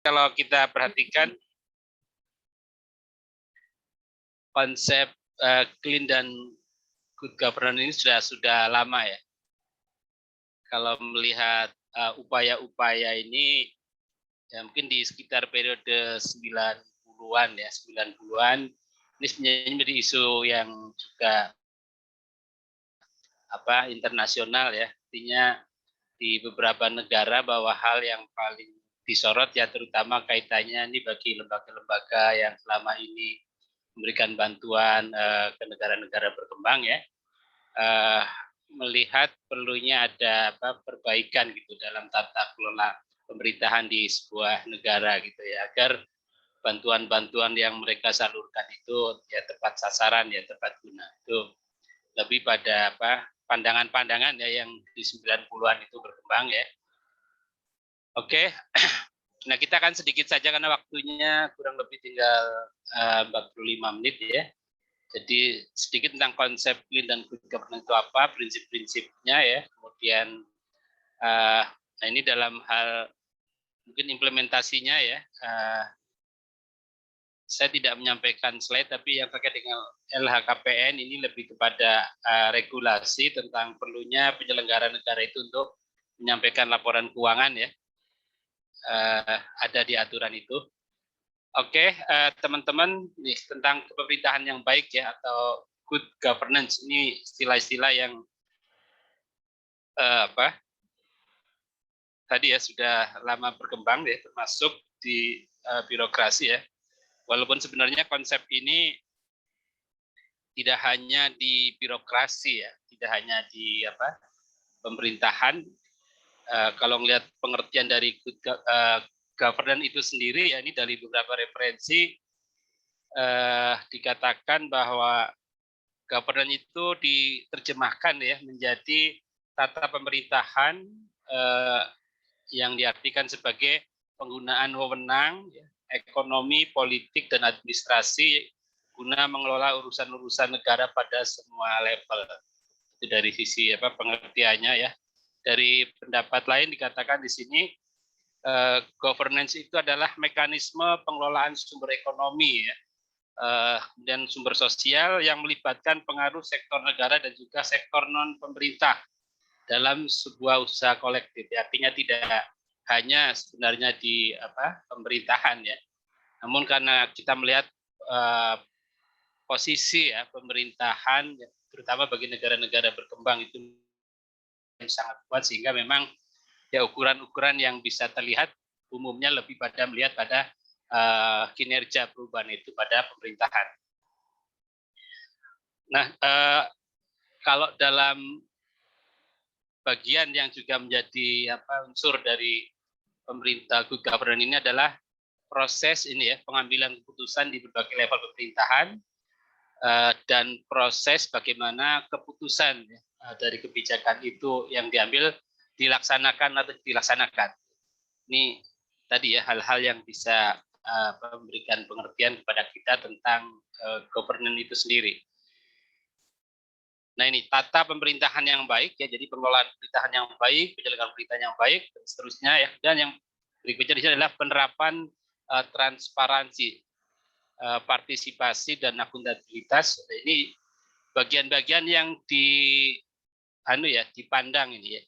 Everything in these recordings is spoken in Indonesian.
kalau kita perhatikan konsep clean dan good governance ini sudah lama ya. Kalau melihat upaya-upaya ini ya mungkin di sekitar periode 90-an ya, 90-an ini sebenarnya menjadi isu yang juga internasional ya. Artinya di beberapa negara bahwa hal yang paling disorot ya terutama kaitannya ini bagi lembaga-lembaga yang selama ini memberikan bantuan ke negara-negara berkembang ya, melihat perlunya ada perbaikan gitu dalam tata kelola pemerintahan di sebuah negara gitu ya, agar bantuan-bantuan yang mereka salurkan itu ya tepat sasaran ya tepat guna. Itu lebih pada pandangan-pandangan ya yang di 90-an itu berkembang ya. Oke. Nah, kita akan sedikit saja karena waktunya kurang lebih tinggal 45 menit ya. Jadi sedikit tentang konsep clean dan good governance itu apa, prinsip-prinsipnya ya. Kemudian nah ini dalam hal mungkin implementasinya ya. Saya tidak menyampaikan slide, tapi yang terkait dengan LHKPN ini lebih kepada regulasi tentang perlunya penyelenggara negara itu untuk menyampaikan laporan keuangan ya. Ada di aturan itu. Oke, teman-teman, nih tentang kepemerintahan yang baik ya atau good governance ini istilah-istilah yang tadi ya sudah lama berkembang ya, termasuk di birokrasi ya. Walaupun sebenarnya konsep ini tidak hanya di birokrasi ya, tidak hanya di pemerintahan. Kalau melihat pengertian dari good governance itu sendiri ya, ini dari beberapa referensi dikatakan bahwa governance itu diterjemahkan ya menjadi tata pemerintahan yang diartikan sebagai penggunaan wewenang ya, ekonomi, politik dan administrasi guna mengelola urusan-urusan negara pada semua level. Itu dari sisi pengertiannya ya. Dari pendapat lain dikatakan di sini governance itu adalah mekanisme pengelolaan sumber ekonomi ya, dan sumber sosial yang melibatkan pengaruh sektor negara dan juga sektor non pemerintah dalam sebuah usaha kolektif. Artinya tidak hanya sebenarnya di pemerintahan ya, namun karena kita melihat posisi ya pemerintahan terutama bagi negara-negara berkembang itu sangat kuat, sehingga memang ya ukuran-ukuran yang bisa terlihat umumnya lebih pada melihat pada kinerja perubahan itu pada pemerintahan. Nah, kalau dalam bagian yang juga menjadi unsur dari pemerintah good governance ini adalah proses ini ya, pengambilan keputusan di berbagai level pemerintahan dan proses bagaimana keputusan ya, dari kebijakan itu yang diambil dilaksanakan atau dilaksanakan. Ini tadi ya hal-hal yang bisa memberikan pengertian kepada kita tentang governance itu sendiri. Nah ini tata pemerintahan yang baik ya, jadi pengelolaan pemerintahan yang baik, penyelenggaraan pemerintahan yang baik dan seterusnya ya. Dan yang berikutnya di sini adalah penerapan transparansi, partisipasi dan akuntabilitas. Ini bagian-bagian yang dipandang ini ya.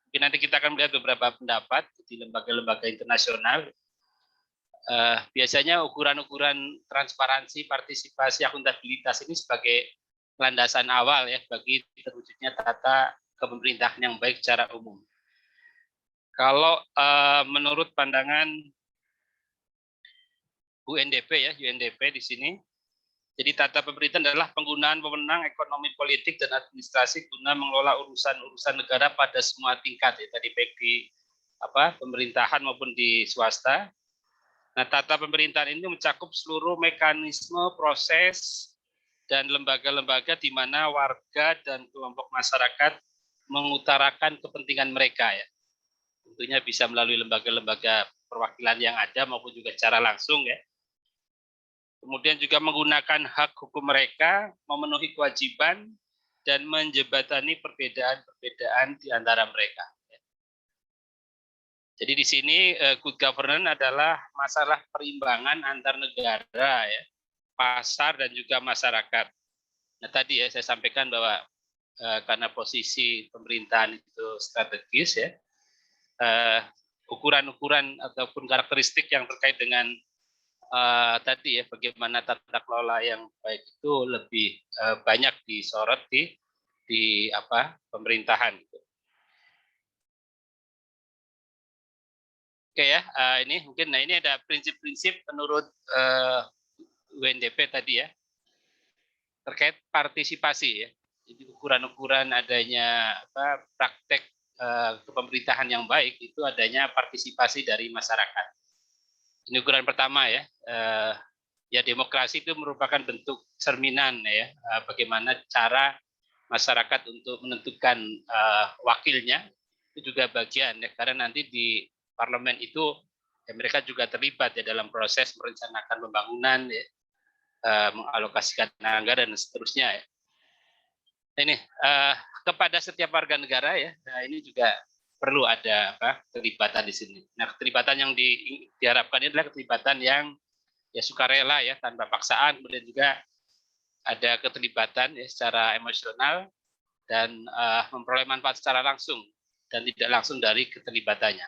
Mungkin nanti kita akan melihat beberapa pendapat di lembaga-lembaga internasional. Biasanya ukuran-ukuran transparansi, partisipasi, akuntabilitas ini sebagai landasan awal ya bagi terwujudnya tata kepemerintahan yang baik secara umum. Kalau menurut pandangan UNDP ya, UNDP di sini, jadi tata pemerintahan adalah penggunaan wewenang ekonomi, politik dan administrasi guna mengelola urusan-urusan negara pada semua tingkat ya, tadi baik di pemerintahan maupun di swasta. Nah, tata pemerintahan ini mencakup seluruh mekanisme, proses, dan lembaga-lembaga di mana warga dan kelompok masyarakat mengutarakan kepentingan mereka ya. Tentunya bisa melalui lembaga-lembaga perwakilan yang ada maupun juga secara langsung ya. Kemudian juga menggunakan hak hukum mereka, memenuhi kewajiban, dan menjembatani perbedaan-perbedaan di antara mereka. Jadi di sini good governance adalah masalah perimbangan antar negara, ya, pasar dan juga masyarakat. Nah tadi ya saya sampaikan bahwa karena posisi pemerintahan itu strategis, ya, ukuran-ukuran ataupun karakteristik yang terkait dengan tadi ya bagaimana tata kelola yang baik itu lebih banyak disorot di pemerintahan. Oke ya, ini mungkin ini ada prinsip-prinsip menurut UNDP tadi ya terkait partisipasi ya. Jadi ukuran-ukuran adanya praktek kepemerintahan yang baik itu adanya partisipasi dari masyarakat. Ini ukuran pertama ya. Ya demokrasi itu merupakan bentuk cerminan ya bagaimana cara masyarakat untuk menentukan wakilnya, itu juga bagian ya, karena nanti di parlemen itu ya, mereka juga terlibat ya dalam proses merencanakan pembangunan ya, mengalokasikan anggaran dan seterusnya ya. Ini kepada setiap warga negara ya, nah ini juga perlu ada keterlibatan di sini. Nah keterlibatan yang diharapkan ini adalah keterlibatan yang ya sukarela ya tanpa paksaan, kemudian juga ada keterlibatan ya secara emosional dan memperoleh manfaat secara langsung dan tidak langsung dari keterlibatannya.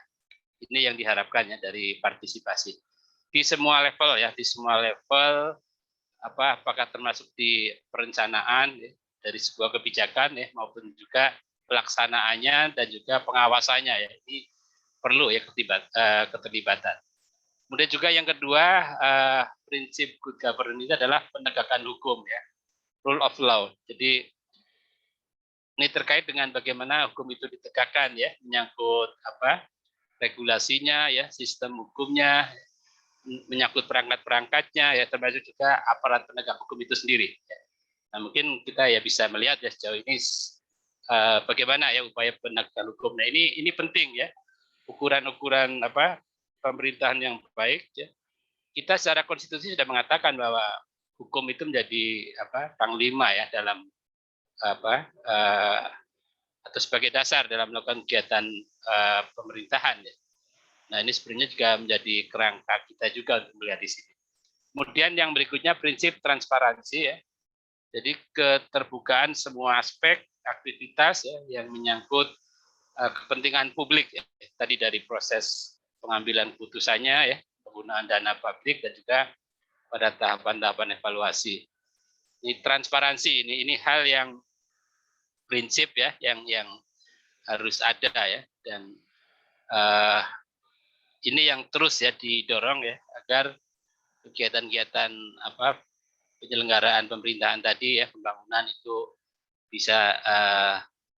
Ini yang diharapkan ya dari partisipasi di semua level ya, di semua level apakah termasuk di perencanaan ya, dari sebuah kebijakan ya maupun juga pelaksanaannya dan juga pengawasannya ya. Ini perlu ya keterlibatan. Kemudian juga yang kedua prinsip good governance itu adalah penegakan hukum ya, rule of law. Jadi ini terkait dengan bagaimana hukum itu ditegakkan ya, menyangkut regulasinya ya, sistem hukumnya, menyangkut perangkat-perangkatnya ya, termasuk juga aparat penegak hukum itu sendiri. Nah mungkin kita ya bisa melihat ya sejauh ini bagaimana ya upaya penegakan hukum. Nah ini penting ya, ukuran-ukuran pemerintahan yang baik ya. Kita secara konstitusi sudah mengatakan bahwa hukum itu menjadi panglima ya dalam atau sebagai dasar dalam melakukan kegiatan pemerintahan ya. Nah ini sebenarnya juga menjadi kerangka kita juga untuk melihat di sini. Kemudian yang berikutnya prinsip transparansi ya. Jadi keterbukaan semua aspek aktivitas ya yang menyangkut kepentingan publik ya. Tadi dari proses pengambilan putusannya ya, penggunaan dana publik dan juga pada tahapan-tahapan evaluasi. Ini transparansi ini hal yang prinsip ya yang harus ada ya, dan ini yang terus ya didorong ya agar kegiatan-kegiatan penyelenggaraan pemerintahan tadi ya, pembangunan itu bisa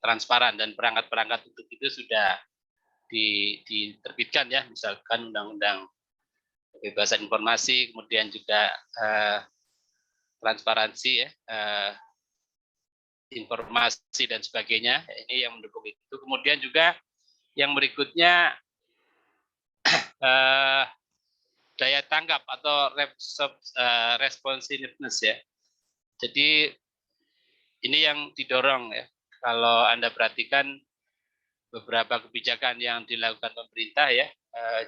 transparan, dan perangkat-perangkat untuk itu sudah diterbitkan ya, misalkan undang-undang kebebasan informasi, kemudian juga transparansi ya, informasi dan sebagainya. Ini yang mendukung itu. Kemudian juga yang berikutnya daya tanggap atau responsiveness ya. Jadi ini yang didorong ya. Kalau Anda perhatikan beberapa kebijakan yang dilakukan pemerintah ya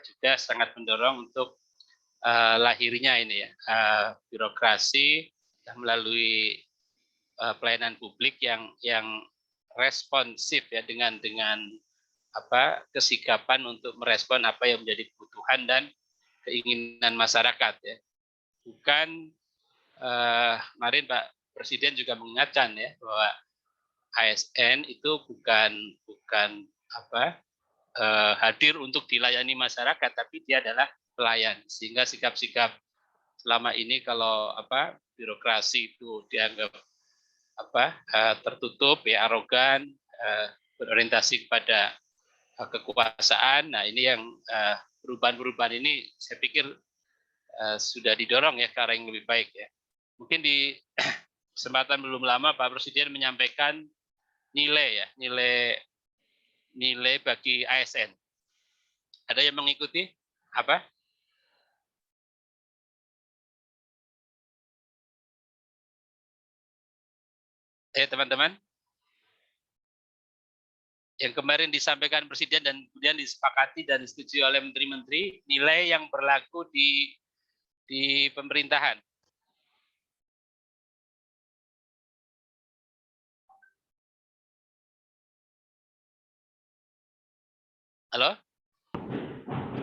juga sangat mendorong untuk lahirnya ini ya birokrasi yang melalui pelayanan publik yang responsif ya dengan kesikapan untuk merespon apa yang menjadi kebutuhan dan keinginan masyarakat ya. Bukan kemarin Pak Presiden juga mengingatkan ya bahwa ASN itu bukan hadir untuk dilayani masyarakat, tapi dia adalah pelayan. Sehingga sikap-sikap selama ini kalau birokrasi itu dianggap tertutup ya, arogan, berorientasi kepada kekuasaan. Nah ini yang perubahan-perubahan ini saya pikir sudah didorong ya ke arah yang lebih baik ya. Mungkin di kesempatan belum lama Pak Presiden menyampaikan nilai ya, nilai bagi ASN. Ada yang mengikuti apa? Teman-teman. yang kemarin disampaikan Presiden dan kemudian disepakati dan disetujui oleh menteri-menteri, nilai yang berlaku di pemerintahan. Halo?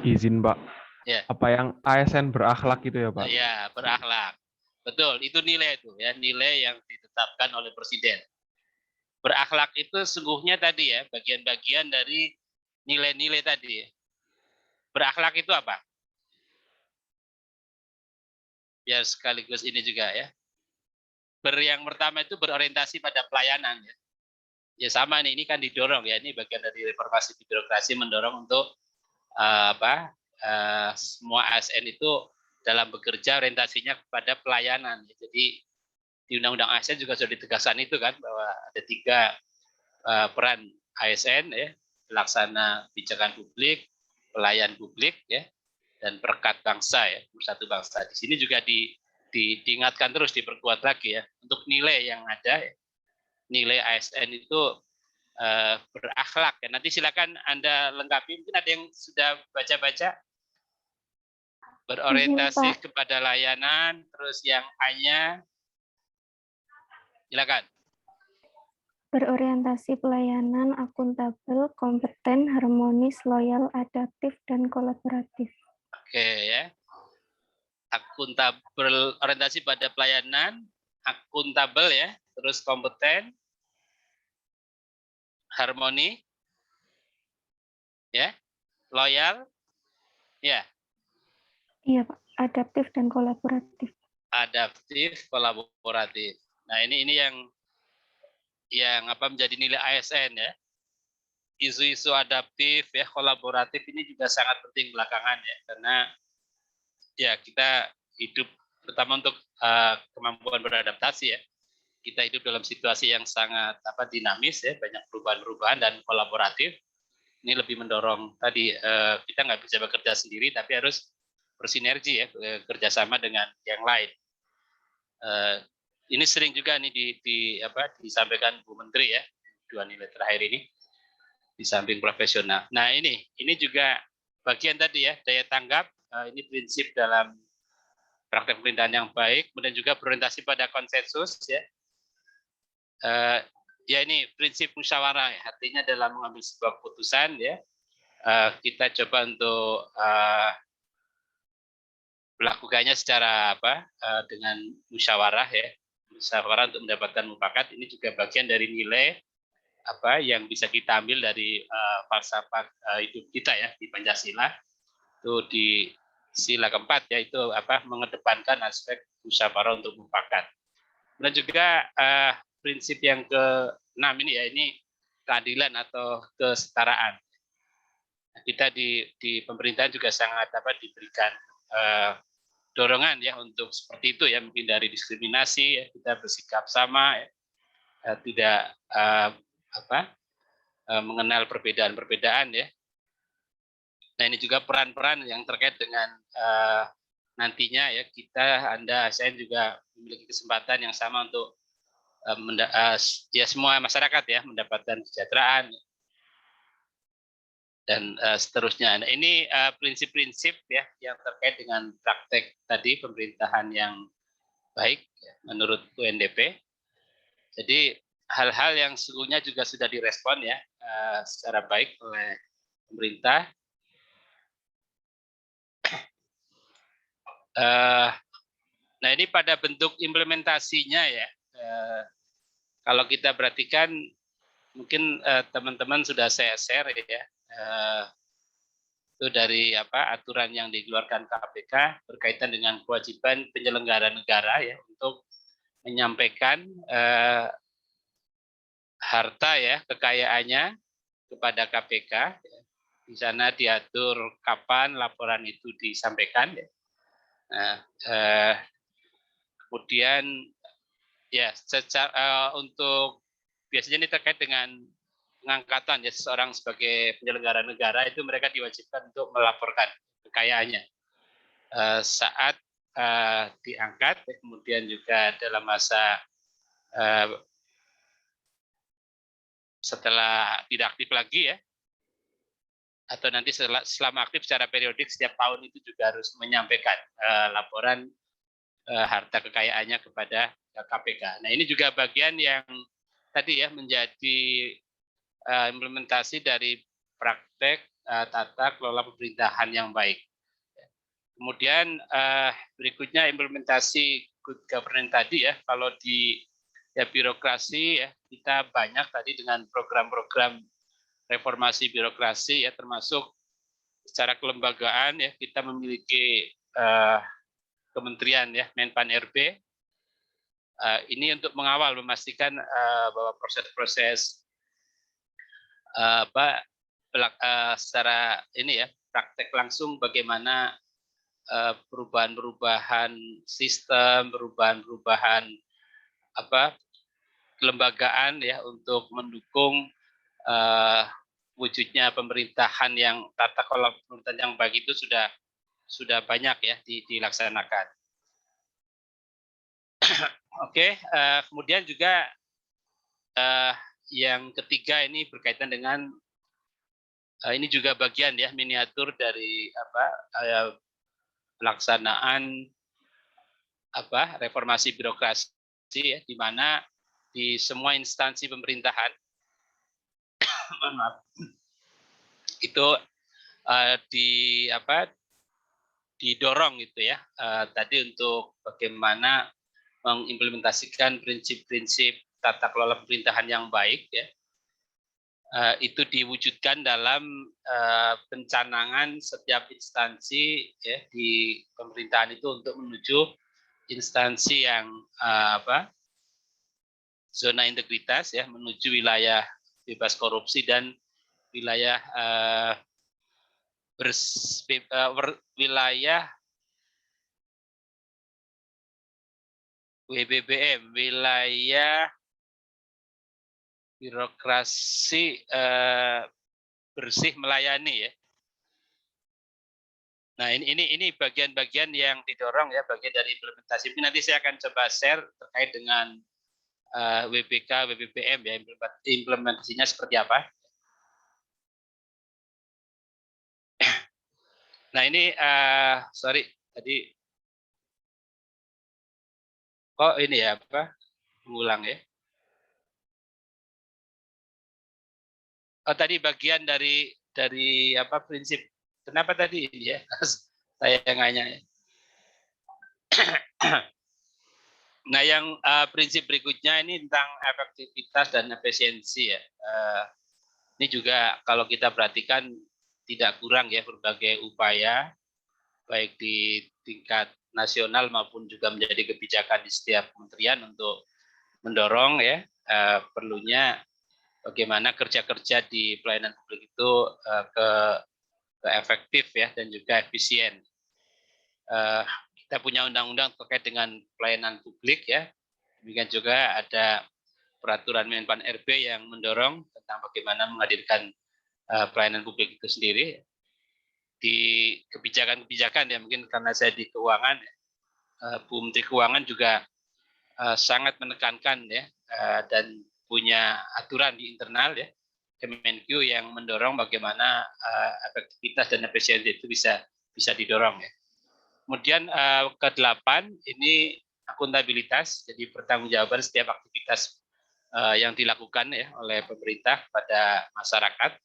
Izin, Pak. Ya. Apa yang ASN berakhlak itu ya, Pak? Ya, berakhlak. Betul, itu nilai itu ya, nilai yang ditetapkan oleh Presiden. Berakhlak itu sungguhnya tadi ya, bagian-bagian dari nilai-nilai tadi. Berakhlak itu apa? Biar sekaligus ini juga ya. Yang pertama itu berorientasi pada pelayanan ya. Ya sama nih, ini kan didorong ya, ini bagian dari reformasi birokrasi mendorong untuk semua ASN itu dalam bekerja orientasinya kepada pelayanan. Jadi di Undang-Undang ASN juga sudah ditegaskan itu kan, bahwa ada 3 peran ASN ya, pelaksana kebijakan publik, pelayan publik ya, dan perekat bangsa ya, bersatu bangsa. Di sini juga diingatkan terus, diperkuat lagi ya, untuk nilai yang ada ya. Nilai ASN itu berakhlak ya. Nanti silakan Anda lengkapi, mungkin ada yang sudah baca-baca. Berorientasi kepada layanan, terus yang A-nya silakan. Berorientasi pelayanan, akuntabel, kompeten, harmonis, loyal, adaptif, dan kolaboratif. Oke ya. Akuntabel, orientasi pada pelayanan, akuntabel ya, terus kompeten, harmoni, ya, loyal, ya. Iya, Pak. Adaptif dan kolaboratif. Adaptif, kolaboratif. Nah, ini yang apa menjadi nilai ASN ya. Isu-isu adaptif ya, kolaboratif ini juga sangat penting belakangan ya, karena ya kita hidup terutama untuk kemampuan beradaptasi ya. Kita hidup dalam situasi yang sangat dinamis ya, banyak perubahan-perubahan dan kolaboratif. Ini lebih mendorong tadi kita nggak bisa bekerja sendiri, tapi harus bersinergi ya, kerjasama dengan yang lain. Ini sering juga nih disampaikan Bu Menteri ya, 2 nilai terakhir ini di samping profesional. Nah ini juga bagian tadi ya, daya tanggap. Ini prinsip dalam praktek pemerintahan yang baik, kemudian juga berorientasi pada konsensus ya. Ya ini prinsip musyawarah ya, artinya dalam mengambil sebuah keputusan ya, kita coba untuk melakukannya secara dengan musyawarah ya, musyawarah untuk mendapatkan mufakat. Ini juga bagian dari nilai yang bisa kita ambil dari falsafah hidup kita ya di Pancasila. Itu di sila keempat ya, itu mengedepankan aspek musyawarah untuk mufakat. Dan juga prinsip yang ke-6 ini ya, ini keadilan atau kesetaraan. Kita di pemerintahan juga sangat diberikan dorongan ya untuk seperti itu ya, mungkin dari diskriminasi ya, kita bersikap sama ya, tidak mengenal perbedaan-perbedaan ya. Nah ini juga peran-peran yang terkait dengan nantinya ya, Anda, saya juga memiliki kesempatan yang sama untuk ya semua masyarakat ya mendapatkan kesejahteraan dan seterusnya. Nah, ini prinsip-prinsip ya yang terkait dengan praktek tadi pemerintahan yang baik ya, menurut UNDP. Jadi hal-hal yang sesungguhnya juga sudah direspon ya secara baik oleh pemerintah. Nah ini pada bentuk implementasinya ya. Kalau kita perhatikan, mungkin teman-teman sudah saya share ya. Itu dari aturan yang dikeluarkan KPK berkaitan dengan kewajiban penyelenggara negara ya untuk menyampaikan harta ya, kekayaannya kepada KPK. Ya. Di sana diatur kapan laporan itu disampaikan. Ya. Nah, kemudian ya secara untuk biasanya ini terkait dengan pengangkatan ya, seseorang sebagai penyelenggara negara itu mereka diwajibkan untuk melaporkan kekayaannya saat diangkat, kemudian juga dalam masa setelah tidak aktif lagi ya, atau nanti selama aktif secara periodik setiap tahun itu juga harus menyampaikan laporan harta kekayaannya kepada KPK. Nah ini juga bagian yang tadi ya menjadi implementasi dari praktek tata kelola pemerintahan yang baik. Kemudian berikutnya implementasi good governance tadi ya, kalau di birokrasi ya kita banyak tadi dengan program-program reformasi birokrasi ya, termasuk secara kelembagaan ya kita memiliki kementerian ya, Menpan RB. Ini untuk mengawal, memastikan bahwa proses-proses secara ini ya praktek langsung bagaimana perubahan-perubahan sistem, perubahan-perubahan kelembagaan ya untuk mendukung wujudnya pemerintahan yang tata kelola pemerintahan yang baik itu sudah banyak ya dilaksanakan. Oke, kemudian juga yang ketiga ini berkaitan dengan ini juga bagian ya miniatur dari pelaksanaan reformasi birokrasi ya, di mana di semua instansi pemerintahan itu didorong gitu ya tadi untuk bagaimana mengimplementasikan prinsip-prinsip tata kelola pemerintahan yang baik ya, itu diwujudkan dalam pencanangan setiap instansi ya di pemerintahan itu untuk menuju instansi yang zona integritas ya, menuju wilayah bebas korupsi dan wilayah wilayah WBBM, wilayah birokrasi bersih melayani ya. Nah ini bagian-bagian yang didorong ya, bagian dari implementasi. Nanti saya akan coba share terkait dengan WBK, WBBM ya, implementasinya seperti apa. Nah ini sorry tadi ini ya mengulang ya. Tadi bagian dari prinsip. Kenapa tadi ini ya? Saya nanya ya. Nah, yang prinsip berikutnya ini tentang efektivitas dan efisiensi ya. Ini juga kalau kita perhatikan tidak kurang ya berbagai upaya baik di tingkat nasional maupun juga menjadi kebijakan di setiap kementerian untuk mendorong ya perlunya bagaimana kerja-kerja di pelayanan publik itu efektif ya dan juga efisien. Kita punya undang-undang terkait dengan pelayanan publik ya. Demikian juga ada peraturan Menpan RB yang mendorong tentang bagaimana menghadirkan pelayanan publik itu sendiri. Di kebijakan-kebijakan ya, mungkin karena saya di keuangan, Bu Menteri Keuangan juga sangat menekankan ya dan punya aturan di internal ya Kemenq yang mendorong bagaimana efektivitas dan efisiensi itu bisa didorong ya. Kemudian ke-8 ini akuntabilitas, jadi pertanggungjawaban setiap aktivitas yang dilakukan ya oleh pemerintah kepada masyarakat.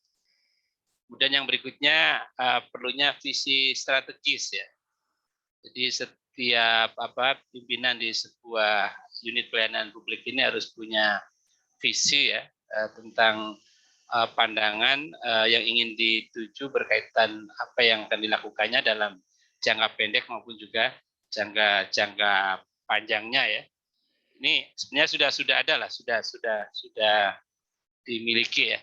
Kemudian yang berikutnya perlunya visi strategis ya. Jadi setiap pimpinan di sebuah unit pelayanan publik ini harus punya visi ya tentang pandangan yang ingin dituju berkaitan apa yang akan dilakukannya dalam jangka pendek maupun juga jangka panjangnya ya. Ini sebenarnya sudah ada lah, sudah dimiliki ya.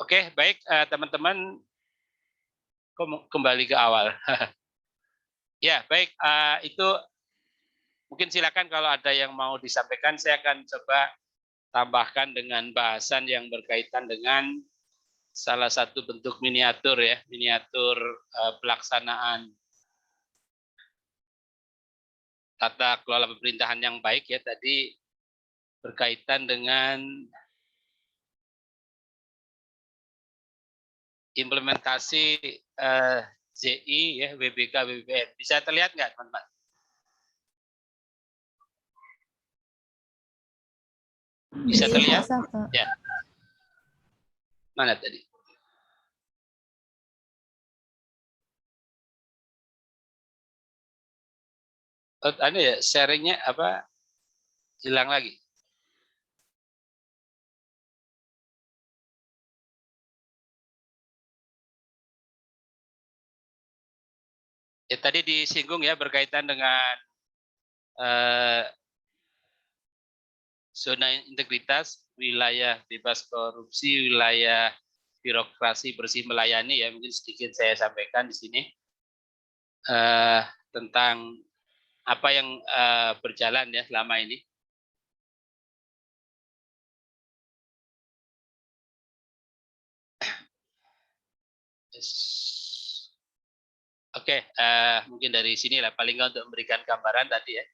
Oke, baik teman-teman, kembali ke awal. Ya, baik itu mungkin silakan kalau ada yang mau disampaikan, saya akan coba tambahkan dengan bahasan yang berkaitan dengan salah satu bentuk miniatur ya, miniatur pelaksanaan tata kelola pemerintahan yang baik ya, tadi berkaitan dengan implementasi JI ya, WBK, WBM. Bisa terlihat nggak, teman-teman? Bisa terlihat? Bisa, Pak. Ya. Mana tadi? Oh, ya, sharingnya apa? Hilang lagi. Ya, tadi disinggung ya berkaitan dengan zona integritas, wilayah bebas korupsi, wilayah birokrasi bersih melayani ya, mungkin sedikit saya sampaikan di sini tentang apa yang berjalan ya selama ini. Oke, mungkin dari sini lah paling nggak untuk memberikan gambaran tadi ya.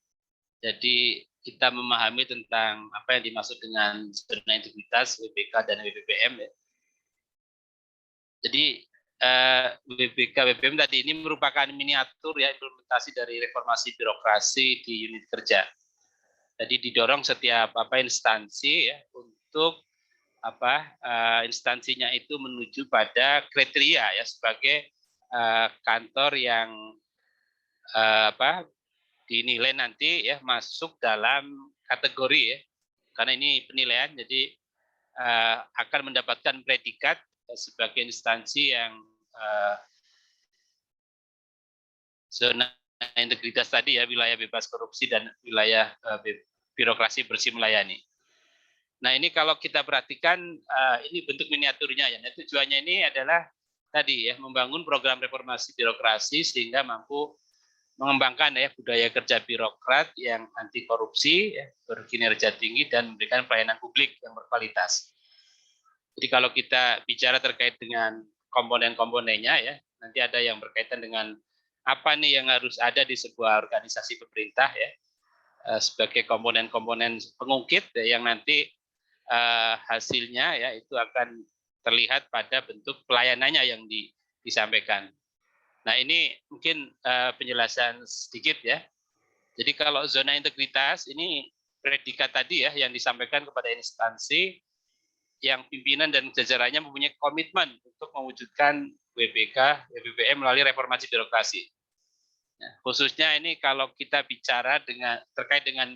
Jadi kita memahami tentang apa yang dimaksud dengan zona integritas, WBK dan WBPM ya. Jadi WBK, WBPM tadi ini merupakan miniatur ya implementasi dari reformasi birokrasi di unit kerja. Jadi didorong setiap instansi ya untuk instansinya itu menuju pada kriteria ya sebagai kantor yang dinilai nanti ya masuk dalam kategori ya, karena ini penilaian jadi akan mendapatkan predikat sebagai instansi yang zona integritas tadi ya, wilayah bebas korupsi dan wilayah birokrasi bersih melayani. Nah ini kalau kita perhatikan ini bentuk miniaturnya ya. Nah, tujuannya ini adalah tadi ya membangun program reformasi birokrasi sehingga mampu mengembangkan ya budaya kerja birokrat yang anti korupsi, ya, berkinerja tinggi dan memberikan pelayanan publik yang berkualitas. Jadi kalau kita bicara terkait dengan komponen-komponennya ya, nanti ada yang berkaitan dengan apa nih yang harus ada di sebuah organisasi pemerintah ya, sebagai komponen-komponen pengungkit ya, yang nanti hasilnya ya itu akan terlihat pada bentuk pelayanannya yang disampaikan. Nah ini mungkin penjelasan sedikit ya. Jadi kalau zona integritas ini predikat tadi ya yang disampaikan kepada instansi yang pimpinan dan jajarannya mempunyai komitmen untuk mewujudkan WBK, WBPM melalui reformasi birokrasi. Nah, khususnya ini kalau kita bicara terkait dengan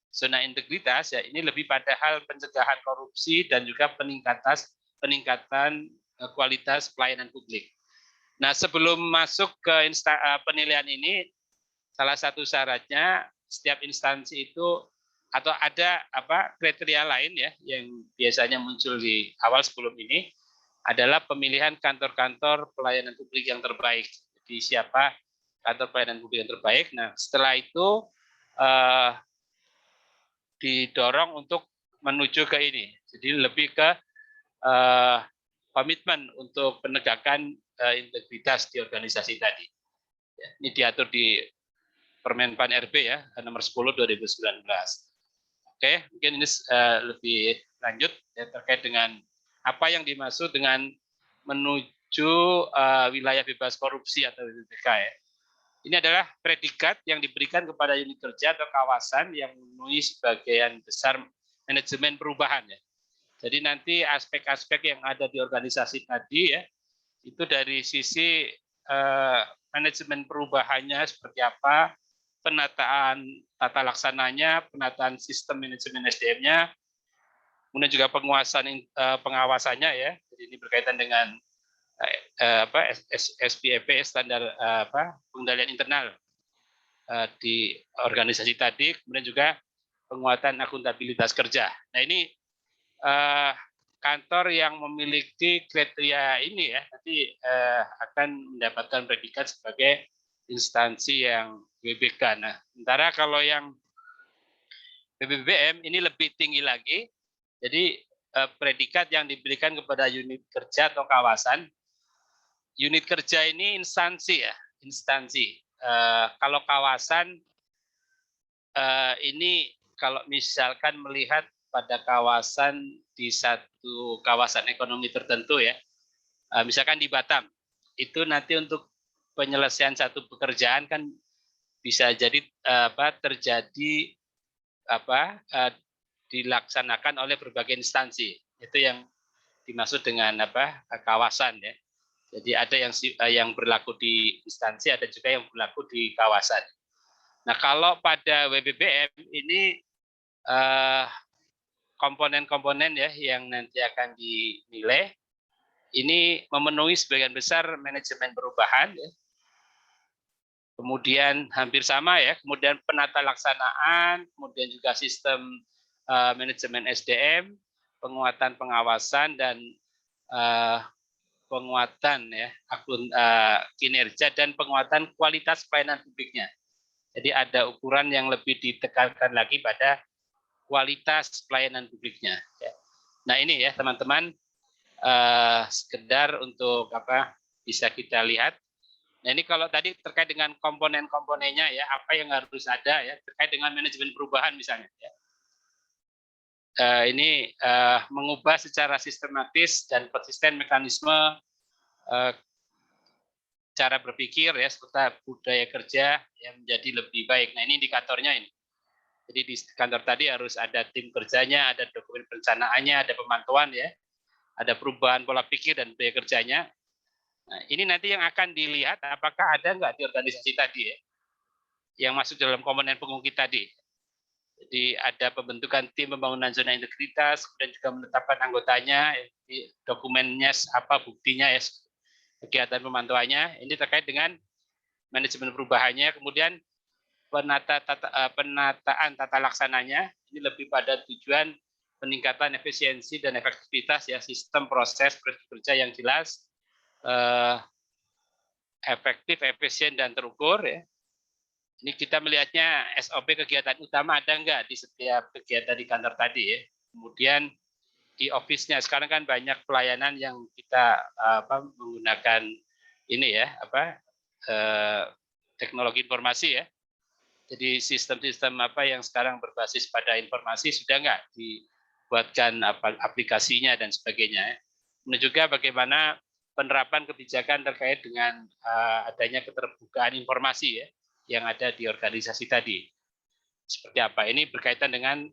zona integritas ya ini lebih pada hal pencegahan korupsi dan juga peningkatan kualitas pelayanan publik. Nah, sebelum masuk ke penilaian ini, salah satu syaratnya setiap instansi itu atau ada kriteria lain ya yang biasanya muncul di awal sebelum ini adalah pemilihan kantor-kantor pelayanan publik yang terbaik. Jadi siapa kantor pelayanan publik yang terbaik? Nah, setelah itu didorong untuk menuju ke ini. Jadi lebih ke komitmen untuk penegakan integritas di organisasi tadi. Ya, ini diatur di Permenpan RB ya, nomor 10 2019. Oke, mungkin ini lebih lanjut ya, terkait dengan apa yang dimaksud dengan menuju wilayah bebas korupsi atau WBK ya. Ini adalah predikat yang diberikan kepada unit kerja atau kawasan yang memenuhi sebagian besar manajemen perubahan ya. Jadi nanti aspek-aspek yang ada di organisasi tadi ya, itu dari sisi manajemen perubahannya seperti apa, penataan tata laksananya, penataan sistem manajemen SDM-nya, kemudian juga pengawasannya ya. Jadi ini berkaitan dengan SPEP standar pengendalian internal di organisasi tadi, kemudian juga penguatan akuntabilitas kerja. Nah ini kantor yang memiliki kriteria ini ya nanti akan mendapatkan predikat sebagai instansi yang WBK. Nah, sementara kalau yang WBBM ini lebih tinggi lagi. Jadi predikat yang diberikan kepada unit kerja atau kawasan. Unit kerja ini instansi ya, instansi. Kalau kawasan ini kalau misalkan melihat pada kawasan di satu kawasan ekonomi tertentu ya, Misalkan di Batam, itu nanti untuk penyelesaian satu pekerjaan kan bisa jadi terjadi dilaksanakan oleh berbagai instansi. Itu yang dimaksud dengan kawasan ya. Jadi ada yang berlaku di instansi, ada juga yang berlaku di kawasan. Nah, kalau pada WBBM ini komponen-komponen ya yang nanti akan dinilai ini memenuhi sebagian besar manajemen perubahan ya. Kemudian hampir sama ya, kemudian penata laksanaan, kemudian juga sistem manajemen SDM, penguatan pengawasan dan penguatan ya kinerja dan penguatan kualitas pelayanan publiknya. Jadi ada ukuran yang lebih ditekankan lagi pada kualitas pelayanan publiknya. Nah ini ya teman-teman, sekedar untuk bisa kita lihat. Nah ini kalau tadi terkait dengan komponen-komponennya ya, apa yang harus ada ya terkait dengan manajemen perubahan misalnya. Ya. Ini mengubah secara sistematis dan konsisten mekanisme cara berpikir ya serta budaya kerja yang menjadi lebih baik. Nah ini indikatornya ini. Jadi di kantor tadi harus ada tim kerjanya, ada dokumen perencanaannya, ada pemantauan ya, ada perubahan pola pikir dan budaya kerjanya. Nah, ini nanti yang akan dilihat apakah ada nggak di organisasi tadi ya, yang masuk dalam komponen pengungkit tadi. Jadi ada pembentukan tim pembangunan zona integritas, kemudian juga menetapkan anggotanya, dokumennya apa buktinya ya, kegiatan pemantauannya. Ini terkait dengan manajemen perubahannya, kemudian penataan tata laksananya. Ini lebih pada tujuan peningkatan efisiensi dan efektivitas ya, sistem proses kerja yang jelas, efektif, efisien dan terukur ya. Ini kita melihatnya SOP kegiatan utama ada enggak di setiap kegiatan di kantor tadi ya. Kemudian di office-nya sekarang kan banyak pelayanan yang kita menggunakan ini ya teknologi informasi ya. Jadi sistem-sistem yang sekarang berbasis pada informasi sudah enggak dibuatkan aplikasinya dan sebagainya. Kemudian juga bagaimana penerapan kebijakan terkait dengan adanya keterbukaan informasi ya yang ada di organisasi tadi. Seperti apa? Ini berkaitan dengan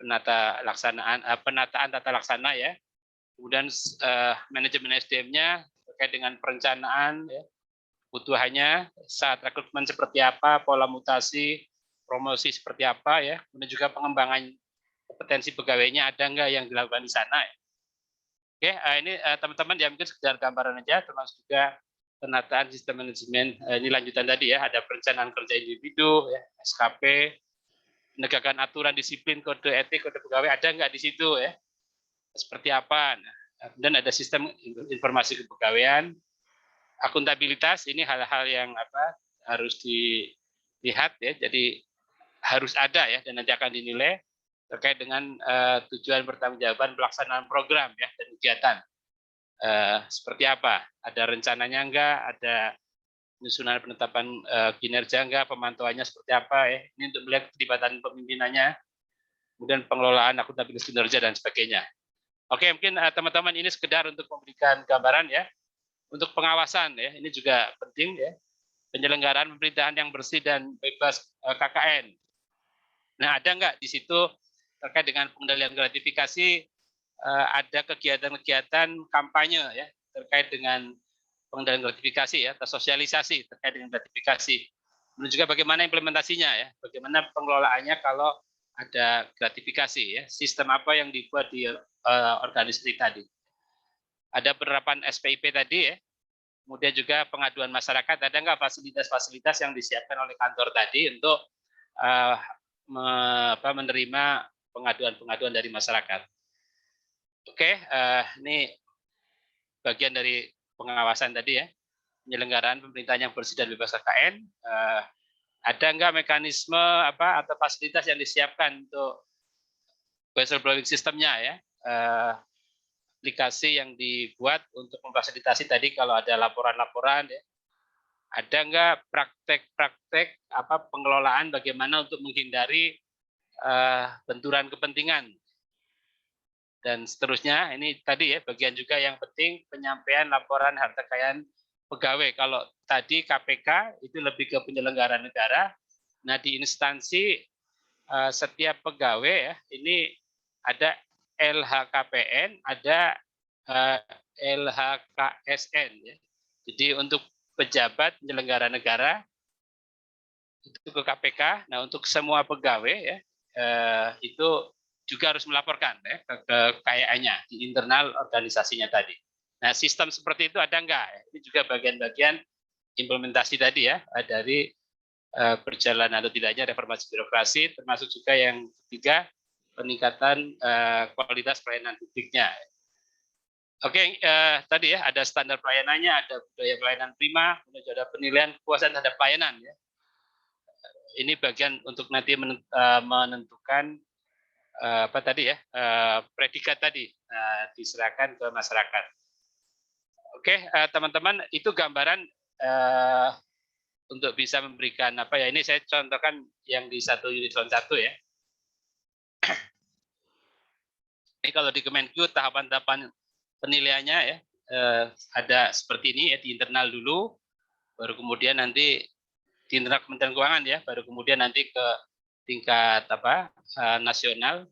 penataan tata laksana ya. Kemudian manajemen SDM-nya terkait dengan perencanaan ya, kebutuhannya saat rekrutmen seperti apa, pola mutasi, promosi seperti apa ya. Kemudian juga pengembangan kompetensi pegawainya ada enggak yang dilakukan di sana ya. Oke, ini teman-teman ya mungkin sekedar gambaran aja, termasuk juga penataan sistem manajemen. Ini lanjutan tadi ya, ada perencanaan kerja individu, ya, SKP, penegakan aturan disiplin, kode etik, kode pegawai, ada nggak di situ ya? Seperti apa? Nah, dan ada sistem informasi kepegawaian, akuntabilitas, ini hal-hal yang harus dilihat ya, jadi harus ada ya, dan nanti akan dinilai terkait dengan tujuan pertanggungjawaban pelaksanaan program ya dan kegiatan. Seperti apa? Ada rencananya enggak? Ada penyusunan penetapan kinerja enggak? Pemantauannya seperti apa ya? Ini untuk melihat keterlibatan pemimpinannya, kemudian pengelolaan akuntabilitas kinerja dan sebagainya. Oke, mungkin teman-teman ini sekedar untuk memberikan gambaran ya. Untuk pengawasan ya, ini juga penting ya. Penyelenggaraan pemerintahan yang bersih dan bebas KKN. Nah, ada enggak di situ terkait dengan pengendalian gratifikasi, ada kegiatan-kegiatan kampanye ya terkait dengan pengendalian gratifikasi ya, atau sosialisasi terkait dengan gratifikasi. Dan juga bagaimana implementasinya ya, bagaimana pengelolaannya kalau ada gratifikasi ya, sistem apa yang dibuat di organisasi tadi. Ada penerapan SPIP tadi ya, kemudian juga pengaduan masyarakat, ada nggak fasilitas-fasilitas yang disiapkan oleh kantor tadi untuk menerima pengaduan-pengaduan dari masyarakat. Oke, ini bagian dari pengawasan tadi ya, penyelenggaraan pemerintahan yang bersih dan bebas KKN. Ada nggak mekanisme atau fasilitas yang disiapkan untuk whistleblowing sistemnya ya, aplikasi yang dibuat untuk memfasilitasi tadi kalau ada laporan-laporan ya. Ada nggak praktek-praktek pengelolaan bagaimana untuk menghindari benturan kepentingan dan seterusnya. Ini tadi ya bagian juga yang penting penyampaian laporan harta kekayaan pegawai. Kalau tadi KPK itu lebih ke penyelenggara negara. Nah di instansi setiap pegawai ya ini ada LHKPN, ada LHKSN ya. Jadi untuk pejabat penyelenggara negara itu ke KPK. Nah untuk semua pegawai ya itu juga harus melaporkan ya, ke kekayaannya di internal organisasinya tadi. Nah sistem seperti itu ada enggak? Ini juga bagian-bagian implementasi tadi ya dari berjalan atau tidaknya reformasi birokrasi, termasuk juga yang ketiga peningkatan kualitas pelayanan publiknya. Oke, tadi ya ada standar pelayanannya, ada budaya pelayanan prima, kemudian ada penilaian kepuasan terhadap pelayanan ya. Ini bagian untuk nanti menentukan apa tadi ya predikat tadi diserahkan ke masyarakat. Oke, teman-teman itu gambaran untuk bisa memberikan apa ya, ini saya contohkan yang di 1 unit zone 1 ya. Ini kalau di Kemenkyu tahapan-tahapan penilaiannya ya ada seperti ini ya, di internal dulu, baru kemudian nanti di internal Kementerian Keuangan ya, baru kemudian nanti ke tingkat apa nasional,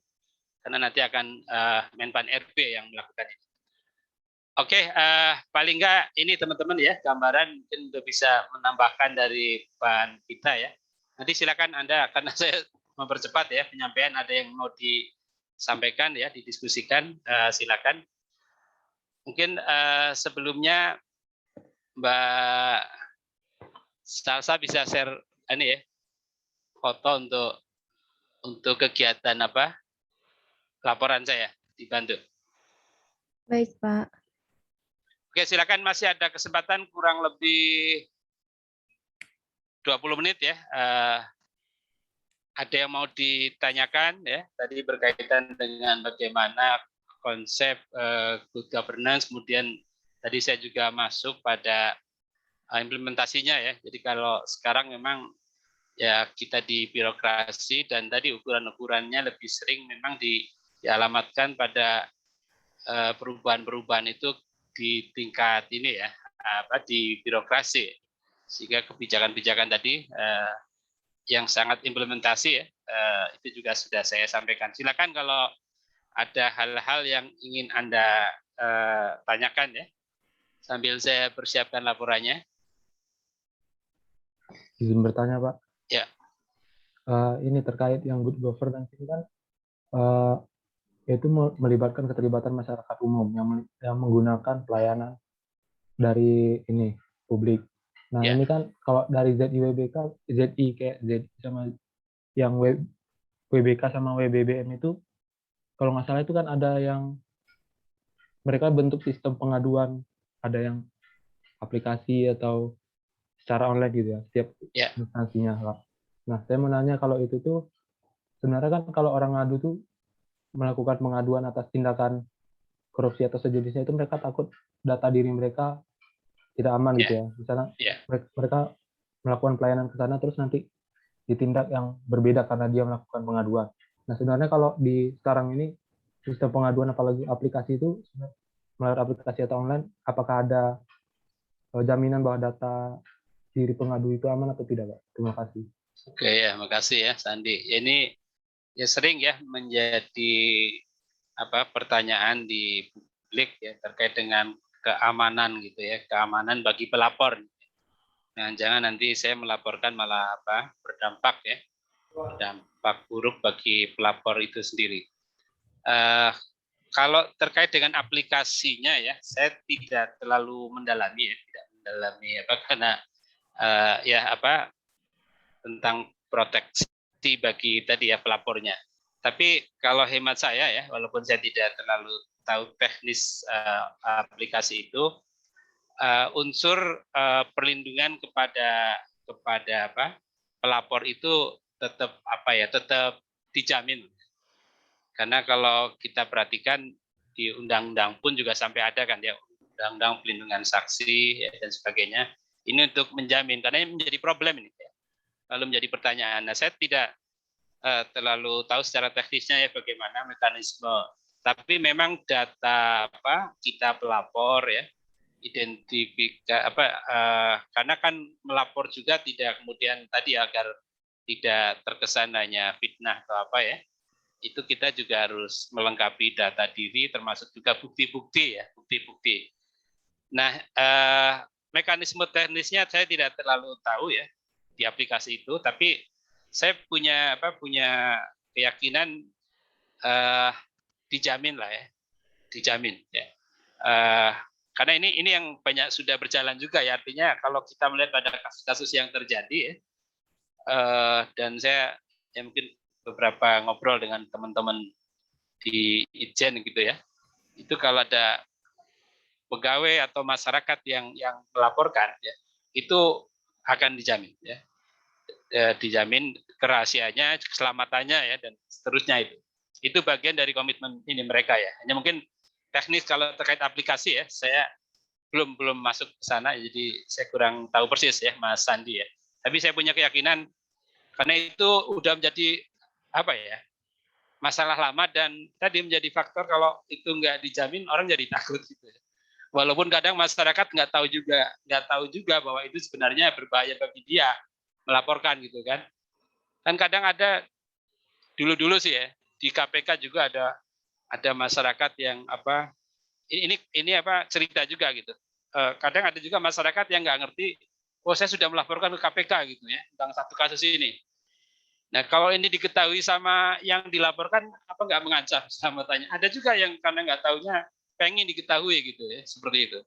karena nanti akan Menpan RB yang melakukan ini. Oke, paling enggak ini teman-teman ya gambaran mungkin untuk bisa menambahkan dari bahan kita ya. Nanti silakan Anda, karena saya mempercepat ya penyampaian, ada yang mau disampaikan ya, didiskusikan, silakan. Mungkin sebelumnya Mbak Salsa bisa share ini ya foto untuk kegiatan apa laporan saya, dibantu. Baik, Pak. Oke, silakan, masih ada kesempatan kurang lebih 20 menit ya. Ada yang mau ditanyakan ya, tadi berkaitan dengan bagaimana konsep good governance, kemudian tadi saya juga masuk pada implementasinya ya. Jadi kalau sekarang memang ya kita di birokrasi dan tadi ukuran-ukurannya lebih sering memang dialamatkan pada perubahan-perubahan itu di tingkat ini ya, di birokrasi, sehingga kebijakan-kebijakan tadi yang sangat implementasi ya, itu juga sudah saya sampaikan. Silakan kalau ada hal-hal yang ingin Anda tanyakan ya, sambil saya persiapkan laporannya. Izin bertanya, Pak. Ya. Ini terkait yang good governance ini kan itu melibatkan keterlibatan masyarakat umum yang menggunakan pelayanan dari ini publik. Nah ini kan kalau dari ZI kayak ZI sama yang WBK sama WBBM itu, kalau nggak salah itu kan ada yang mereka bentuk sistem pengaduan, ada yang aplikasi atau secara online gitu ya, setiap instansinya. Nah saya mau nanya, kalau itu tuh sebenarnya kan kalau orang ngadu tuh melakukan pengaduan atas tindakan korupsi atau sejenisnya, itu mereka takut data diri mereka tidak aman gitu ya. Misalnya mereka melakukan pelayanan ke sana terus nanti ditindak yang berbeda karena dia melakukan pengaduan. Nah sebenarnya kalau di sekarang ini sistem pengaduan apalagi aplikasi itu melalui aplikasi atau online, apakah ada jaminan bahwa data diri pengadu itu aman atau tidak, Pak? Terima kasih. Oke ya, makasih ya Sandi. Ini ya sering ya menjadi pertanyaan di publik ya terkait dengan keamanan gitu ya, keamanan bagi pelapor. Jangan nanti saya melaporkan malah berdampak ya, berdampak buruk bagi pelapor itu sendiri. Kalau terkait dengan aplikasinya ya, saya tidak terlalu mendalami ya, karena tentang proteksi bagi tadi ya pelapornya. Tapi kalau hemat saya ya, walaupun saya tidak terlalu tahu teknis aplikasi itu, unsur perlindungan kepada pelapor itu tetap tetap dijamin. Karena kalau kita perhatikan di undang-undang pun juga sampai ada kan ya, undang-undang pelindungan saksi ya, dan sebagainya. Ini untuk menjamin, karena ini menjadi problem ini. Ya. Lalu menjadi pertanyaan. Nah, saya tidak terlalu tahu secara teknisnya ya bagaimana mekanisme Tapi memang data kita pelapor ya, karena kan melapor juga tidak kemudian tadi agar tidak terkesan hanya fitnah atau apa ya, itu kita juga harus melengkapi data diri termasuk juga bukti-bukti ya, bukti-bukti. Nah, mekanisme teknisnya saya tidak terlalu tahu ya di aplikasi itu, tapi saya punya keyakinan dijamin lah ya, dijamin ya. Karena ini yang banyak sudah berjalan juga ya, artinya kalau kita melihat pada kasus-kasus yang terjadi ya, dan saya ya mungkin beberapa ngobrol dengan teman-teman di Itjen gitu ya, itu kalau ada pegawai atau masyarakat yang melaporkan ya, itu akan dijamin ya, dijamin kerahasiaannya, keselamatannya ya, dan seterusnya itu bagian dari komitmen ini mereka ya. Hanya mungkin teknis kalau terkait aplikasi ya, saya belum masuk ke sana, jadi saya kurang tahu persis ya Mas Sandi ya. Tapi saya punya keyakinan karena itu udah menjadi masalah lama, dan tadi menjadi faktor kalau itu nggak dijamin orang jadi takut gitu ya. Walaupun kadang masyarakat nggak tahu juga bahwa itu sebenarnya berbahaya bagi dia melaporkan gitu kan. Kan kadang ada dulu sih ya di KPK juga ada masyarakat yang ini cerita juga gitu. Kadang ada juga masyarakat yang nggak ngerti, saya sudah melaporkan ke KPK gitu ya tentang satu kasus ini. Nah, kalau ini diketahui sama yang dilaporkan, apa nggak mengancam sama tanya. Ada juga yang karena nggak tahunya pengen diketahui gitu ya, seperti itu.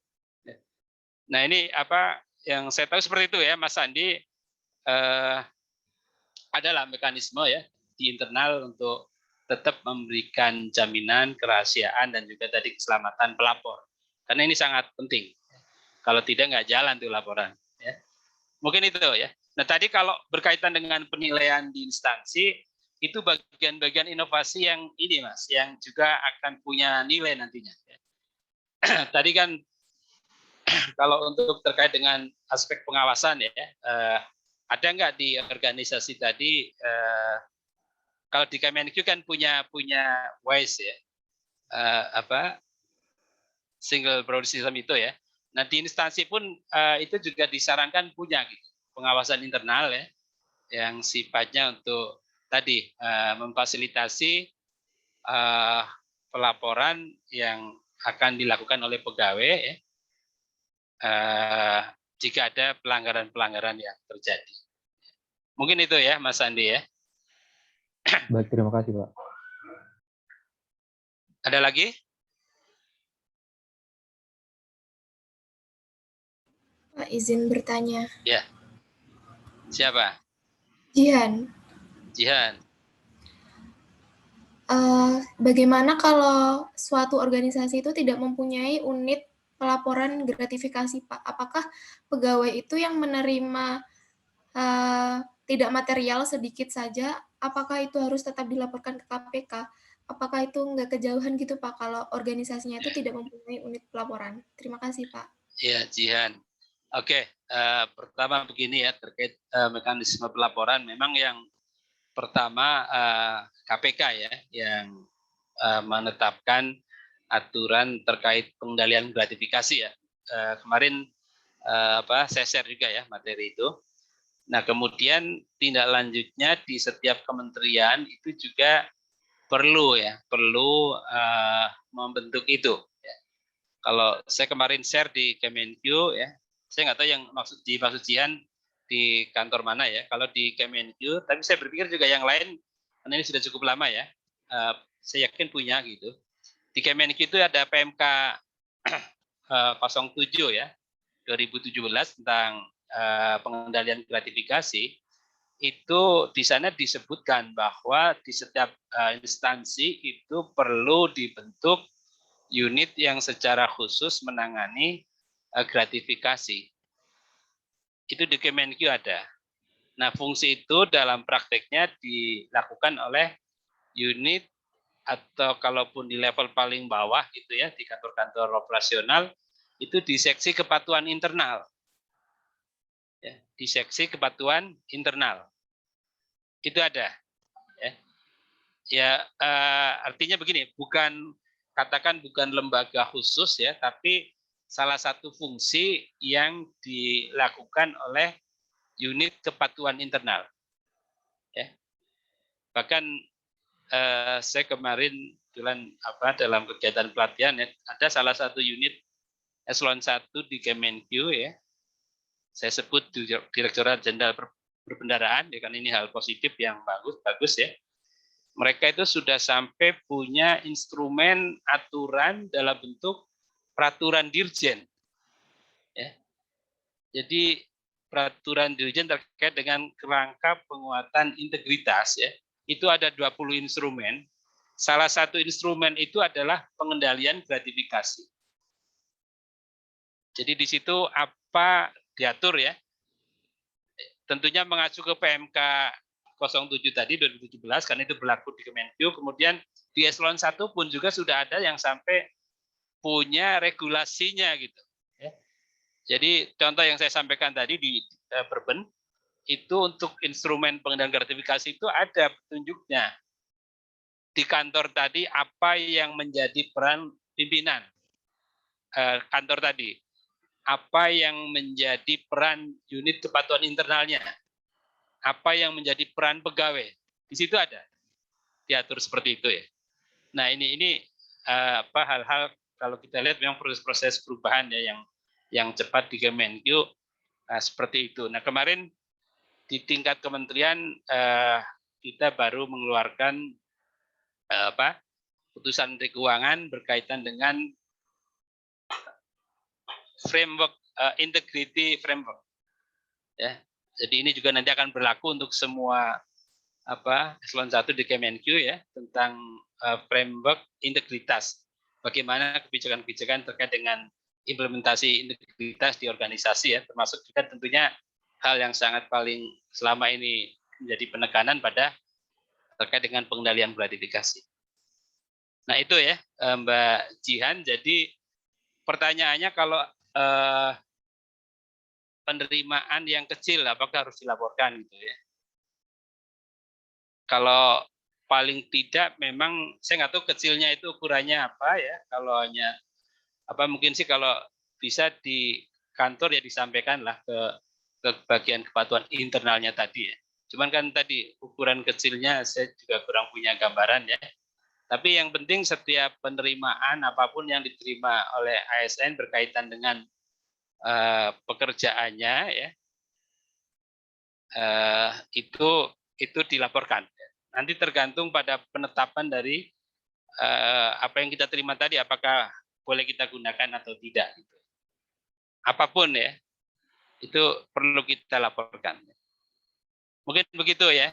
Nah, ini yang saya tahu seperti itu ya, Mas Andi. Adalah mekanisme ya di internal untuk tetap memberikan jaminan kerahasiaan dan juga tadi keselamatan pelapor. Karena ini sangat penting. Kalau tidak nggak jalan tuh laporan. Ya. Mungkin itu ya. Nah tadi kalau berkaitan dengan penilaian di instansi, itu bagian-bagian inovasi yang ini Mas, yang juga akan punya nilai nantinya. Tadi kan kalau untuk terkait dengan aspek pengawasan ya, ada nggak di organisasi tadi, kalau di Kemenq kan punya WISE ya, single board system itu ya. Nah di instansi pun itu juga disarankan punya gitu, pengawasan internal ya, yang sifatnya untuk tadi memfasilitasi pelaporan yang akan dilakukan oleh pegawai ya, jika ada pelanggaran-pelanggaran yang terjadi. Mungkin itu ya Mas Andi ya. Baik, terima kasih Pak. Ada lagi? Pak, izin bertanya. Ya. Siapa? Jihan. Bagaimana kalau suatu organisasi itu tidak mempunyai unit pelaporan gratifikasi, Pak? Apakah pegawai itu yang menerima tidak material sedikit saja? Apakah itu harus tetap dilaporkan ke KPK? Apakah itu nggak kejauhan gitu, Pak, kalau organisasinya itu tidak mempunyai unit pelaporan? Terima kasih, Pak. Ya, Jihan. Oke, pertama begini ya, terkait mekanisme pelaporan, memang yang pertama KPK ya, yang menetapkan aturan terkait pengendalian gratifikasi ya. Kemarin saya share juga ya materi itu. Nah, kemudian tindak lanjutnya di setiap kementerian itu juga perlu membentuk itu. Ya. Kalau saya kemarin share di Kemenq ya, saya nggak tahu yang maksud Jihan di kantor mana ya. Kalau di Kemenq, tapi saya berpikir juga yang lain, karena ini sudah cukup lama ya, saya yakin punya gitu. Di Kemenq itu ada PMK 07 ya, 2017 tentang pengendalian gratifikasi. Itu di sana disebutkan bahwa di setiap instansi itu perlu dibentuk unit yang secara khusus menangani gratifikasi. Itu di Kemenq ada. Nah, fungsi itu dalam prakteknya dilakukan oleh unit, atau kalaupun di level paling bawah gitu ya, di kantor-kantor operasional, itu di seksi kepatuhan internal. Ya, di seksi kepatuhan internal. Itu ada. Ya, artinya begini, bukan katakan bukan lembaga khusus ya, tapi salah satu fungsi yang dilakukan oleh unit kepatuhan internal. Ya. Bahkan saya kemarin dalam kegiatan pelatihan ya, ada salah satu unit eselon 1 di Kemenq ya. Saya sebut Direktorat Jenderal Perbendaharaan ya, kan ini hal positif yang bagus ya. Mereka itu sudah sampai punya instrumen aturan dalam bentuk peraturan dirjen. Ya. Jadi peraturan dirjen terkait dengan kerangka penguatan integritas ya. Itu ada 20 instrumen. Salah satu instrumen itu adalah pengendalian gratifikasi. Jadi di situ apa diatur ya? Tentunya mengacu ke PMK 07 tadi 2017 karena itu berlaku di Kemenq. Kemudian di eselon 1 pun juga sudah ada yang sampai punya regulasinya gitu. Ya. Jadi contoh yang saya sampaikan tadi di Perben itu untuk instrumen pengendalian gratifikasi itu ada petunjuknya. Di kantor tadi apa yang menjadi peran pimpinan kantor tadi, apa yang menjadi peran unit kepatuhan internalnya, apa yang menjadi peran pegawai, di situ ada diatur seperti itu ya. Nah ini hal-hal kalau kita lihat memang proses-proses perubahan ya yang cepat di Kemenq seperti itu. Nah kemarin di tingkat kementerian kita baru mengeluarkan putusan Menteri Keuangan berkaitan dengan framework integrity framework. Ya. Jadi ini juga nanti akan berlaku untuk semua eselon 1 di Kemenq ya tentang framework integritas. Bagaimana kebijakan-kebijakan terkait dengan implementasi integritas di organisasi ya, termasuk juga tentunya hal yang sangat paling selama ini menjadi penekanan pada terkait dengan pengendalian gratifikasi. Nah itu ya Mbak Jihan. Jadi pertanyaannya kalau penerimaan yang kecil apakah harus dilaporkan gitu ya? Kalau paling tidak memang saya nggak tahu kecilnya itu ukurannya apa ya. Kalau hanya mungkin sih kalau bisa di kantor ya disampaikan lah ke bagian kepatuhan internalnya tadi ya. Cuman kan tadi ukuran kecilnya saya juga kurang punya gambaran ya. Tapi yang penting setiap penerimaan apapun yang diterima oleh ASN berkaitan dengan pekerjaannya ya itu dilaporkan. Nanti tergantung pada penetapan dari apa yang kita terima tadi, apakah boleh kita gunakan atau tidak. Gitu. Apapun ya, itu perlu kita laporkan. Mungkin begitu ya.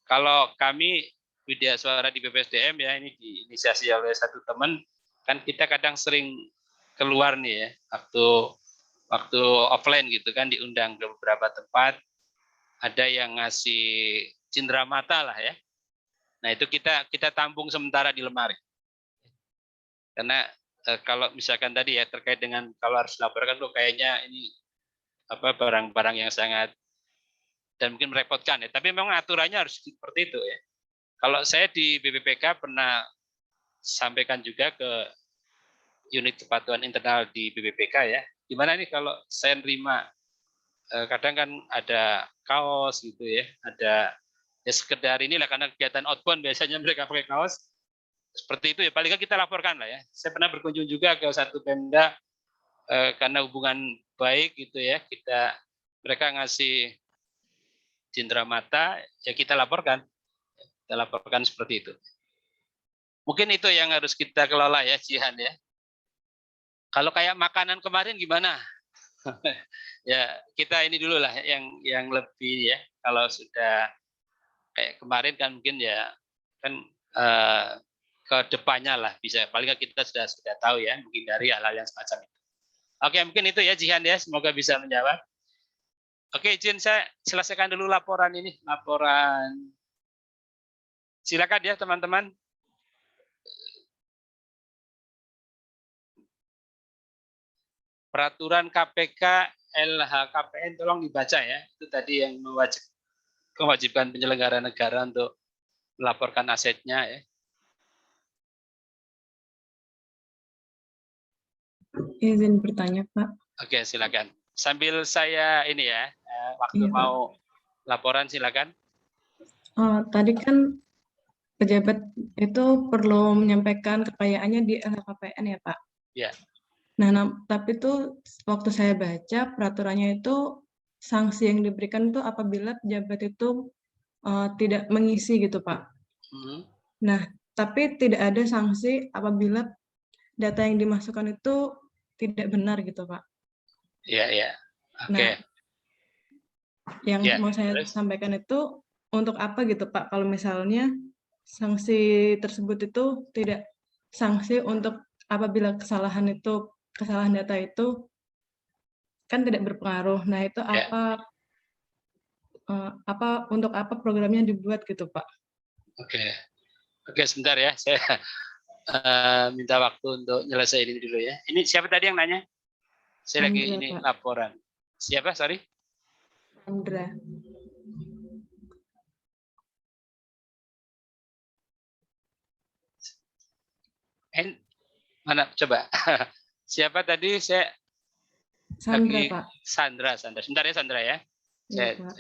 Kalau kami Widya Suara di BPSDM ya, ini diinisiasi oleh satu teman, kan kita kadang sering keluar nih ya, waktu offline gitu kan, diundang ke beberapa tempat, ada yang ngasih cindera mata lah ya. Nah itu kita tampung sementara di lemari. Karena kalau misalkan tadi ya terkait dengan kalau harus laporkan tuh kayaknya ini barang-barang yang sangat dan mungkin merepotkan ya. Tapi memang aturannya harus seperti itu ya. Kalau saya di BPPK pernah sampaikan juga ke unit kepatuhan internal di BPPK ya. Gimana nih kalau saya nerima kadang kan ada kaos gitu ya, ada ya sekedar inilah karena kegiatan outbound biasanya mereka pakai kaos seperti itu ya, paling nggak kita laporkan lah ya. Saya pernah berkunjung juga ke satu Pemda karena hubungan baik gitu ya, mereka ngasih cindera mata ya kita laporkan seperti itu. Mungkin itu yang harus kita kelola ya Jihan ya. Kalau kayak makanan kemarin gimana? Ya kita ini dulu lah yang lebih ya. Kalau sudah kayak kemarin kan mungkin ya kan ke depannya lah bisa. Paling nggak kita sudah tahu ya mungkin dari hal-hal yang semacam itu. Oke mungkin itu ya Jihan ya. Semoga bisa menjawab. Oke izin saya selesaikan dulu laporan ini. Silakan ya teman-teman. Peraturan KPK LHKPN tolong dibaca ya. Itu tadi yang mewajibkan penyelenggara negara untuk melaporkan asetnya ya. Izin bertanya, Pak. Oke, silakan. Sambil saya ini ya, waktu Iya, Pak. mau laporan silakan. Tadi kan pejabat itu perlu menyampaikan kekayaannya di LHKPN ya, Pak? Ya. Nah, tapi tuh waktu saya baca peraturannya itu sanksi yang diberikan itu apabila pejabat itu tidak mengisi gitu, Pak. Nah, tapi tidak ada sanksi apabila data yang dimasukkan itu tidak benar gitu, Pak. Iya, iya. Oke. Nah, yang Ya, mau saya terus? sampaikan itu untuk apa gitu, Pak? Kalau misalnya sanksi tersebut itu tidak sanksi untuk apabila kesalahan data itu kan tidak berpengaruh. Nah, itu Ya. untuk apa programnya dibuat gitu, Pak? Oke. Oke, sebentar ya. Saya minta waktu untuk nyelesain ini dulu ya. Ini siapa tadi yang nanya? Saya lagi Sandra, ini Pak. laporan. Siapa? Sorry. Sandra. Mana coba? Siapa tadi? Saya Sandra, lagi Pak. Sandra. Sebentar ya Sandra ya. Iya, Pak.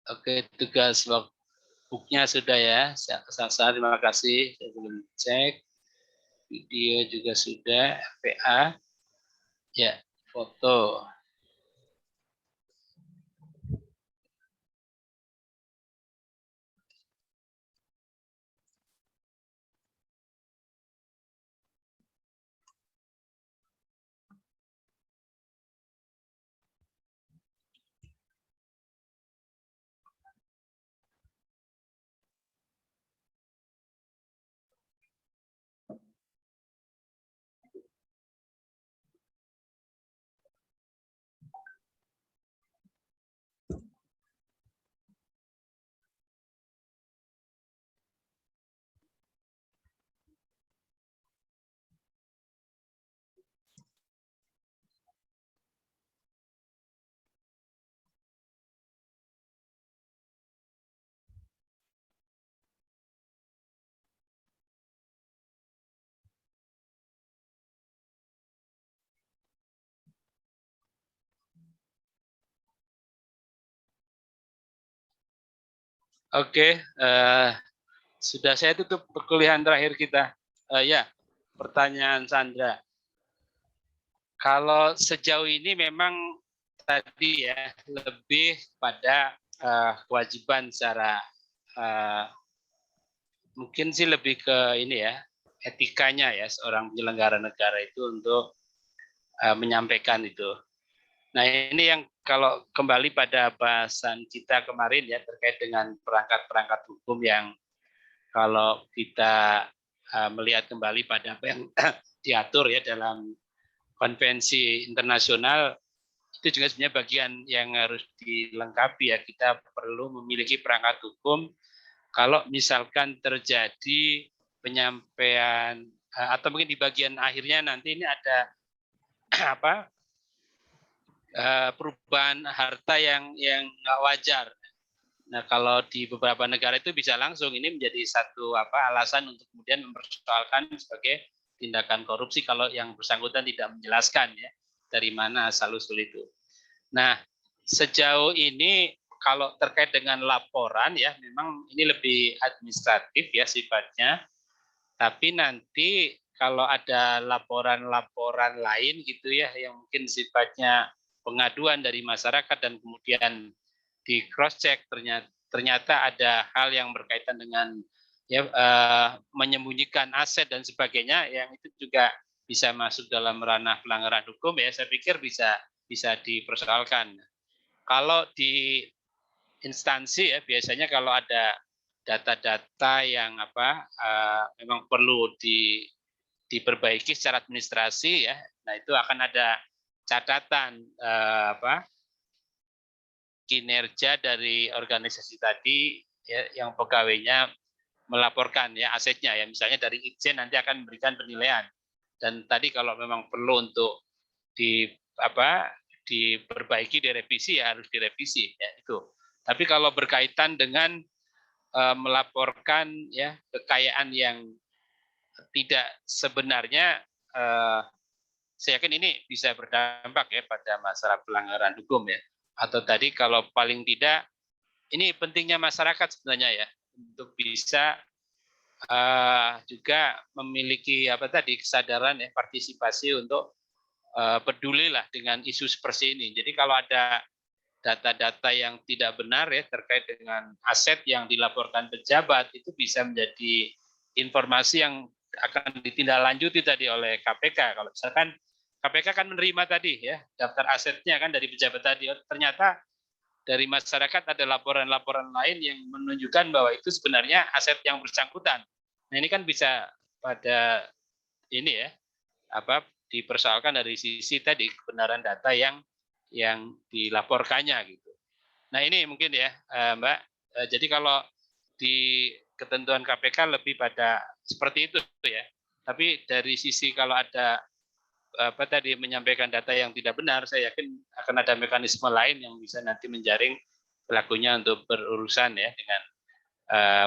Oke, tugas workbooknya sudah ya. Saya terima kasih. Saya belum cek. Video juga sudah. PA. Ya, foto. Oke, sudah saya tutup perkuliahan terakhir kita. Ya, pertanyaan Sandra. Kalau sejauh ini memang tadi ya lebih pada kewajiban secara mungkin sih lebih ke ini ya etikanya ya seorang penyelenggara negara itu untuk menyampaikan itu. Nah ini yang kalau kembali pada bahasan kita kemarin ya terkait dengan perangkat-perangkat hukum yang kalau kita melihat kembali pada apa yang diatur ya dalam konvensi internasional itu juga sebenarnya bagian yang harus dilengkapi ya. Kita perlu memiliki perangkat hukum kalau misalkan terjadi penyampaian atau mungkin di bagian akhirnya nanti ini ada apa perubahan harta yang nggak wajar. Nah kalau di beberapa negara itu bisa langsung ini menjadi satu alasan untuk kemudian mempersoalkan sebagai tindakan korupsi kalau yang bersangkutan tidak menjelaskan ya dari mana asal usul itu. Nah sejauh ini kalau terkait dengan laporan ya memang ini lebih administratif ya sifatnya. Tapi nanti kalau ada laporan-laporan lain gitu ya yang mungkin sifatnya pengaduan dari masyarakat dan kemudian di cross check ternyata ada hal yang berkaitan dengan ya menyembunyikan aset dan sebagainya yang itu juga bisa masuk dalam ranah pelanggaran hukum ya saya pikir bisa dipersoalkan. Kalau di instansi ya biasanya kalau ada data-data yang memang perlu diperbaiki secara administrasi ya. Nah, itu akan ada catatan kinerja dari organisasi tadi ya, yang pegawainya melaporkan ya asetnya ya, misalnya dari Itjen nanti akan memberikan penilaian. Dan tadi kalau memang perlu untuk diperbaiki, direvisi ya harus direvisi ya itu. Tapi kalau berkaitan dengan melaporkan ya kekayaan yang tidak sebenarnya, saya yakin ini bisa berdampak ya pada masalah pelanggaran hukum ya. Atau tadi kalau paling tidak, ini pentingnya masyarakat sebenarnya ya untuk bisa juga memiliki kesadaran ya, partisipasi untuk pedulilah dengan isu seperti ini. Jadi kalau ada data-data yang tidak benar ya terkait dengan aset yang dilaporkan pejabat, itu bisa menjadi informasi yang akan ditindaklanjuti tadi oleh KPK. Kalau misalkan KPK kan menerima tadi ya daftar asetnya kan dari pejabat tadi, ternyata dari masyarakat ada laporan-laporan lain yang menunjukkan bahwa itu sebenarnya aset yang bersangkutan. Nah ini kan bisa pada ini ya dipersoalkan dari sisi tadi kebenaran data yang dilaporkannya gitu. Nah ini mungkin ya Mbak. Jadi kalau di ketentuan KPK lebih pada seperti itu ya. Tapi dari sisi kalau ada menyampaikan data yang tidak benar, saya yakin akan ada mekanisme lain yang bisa nanti menjaring pelakunya untuk berurusan ya dengan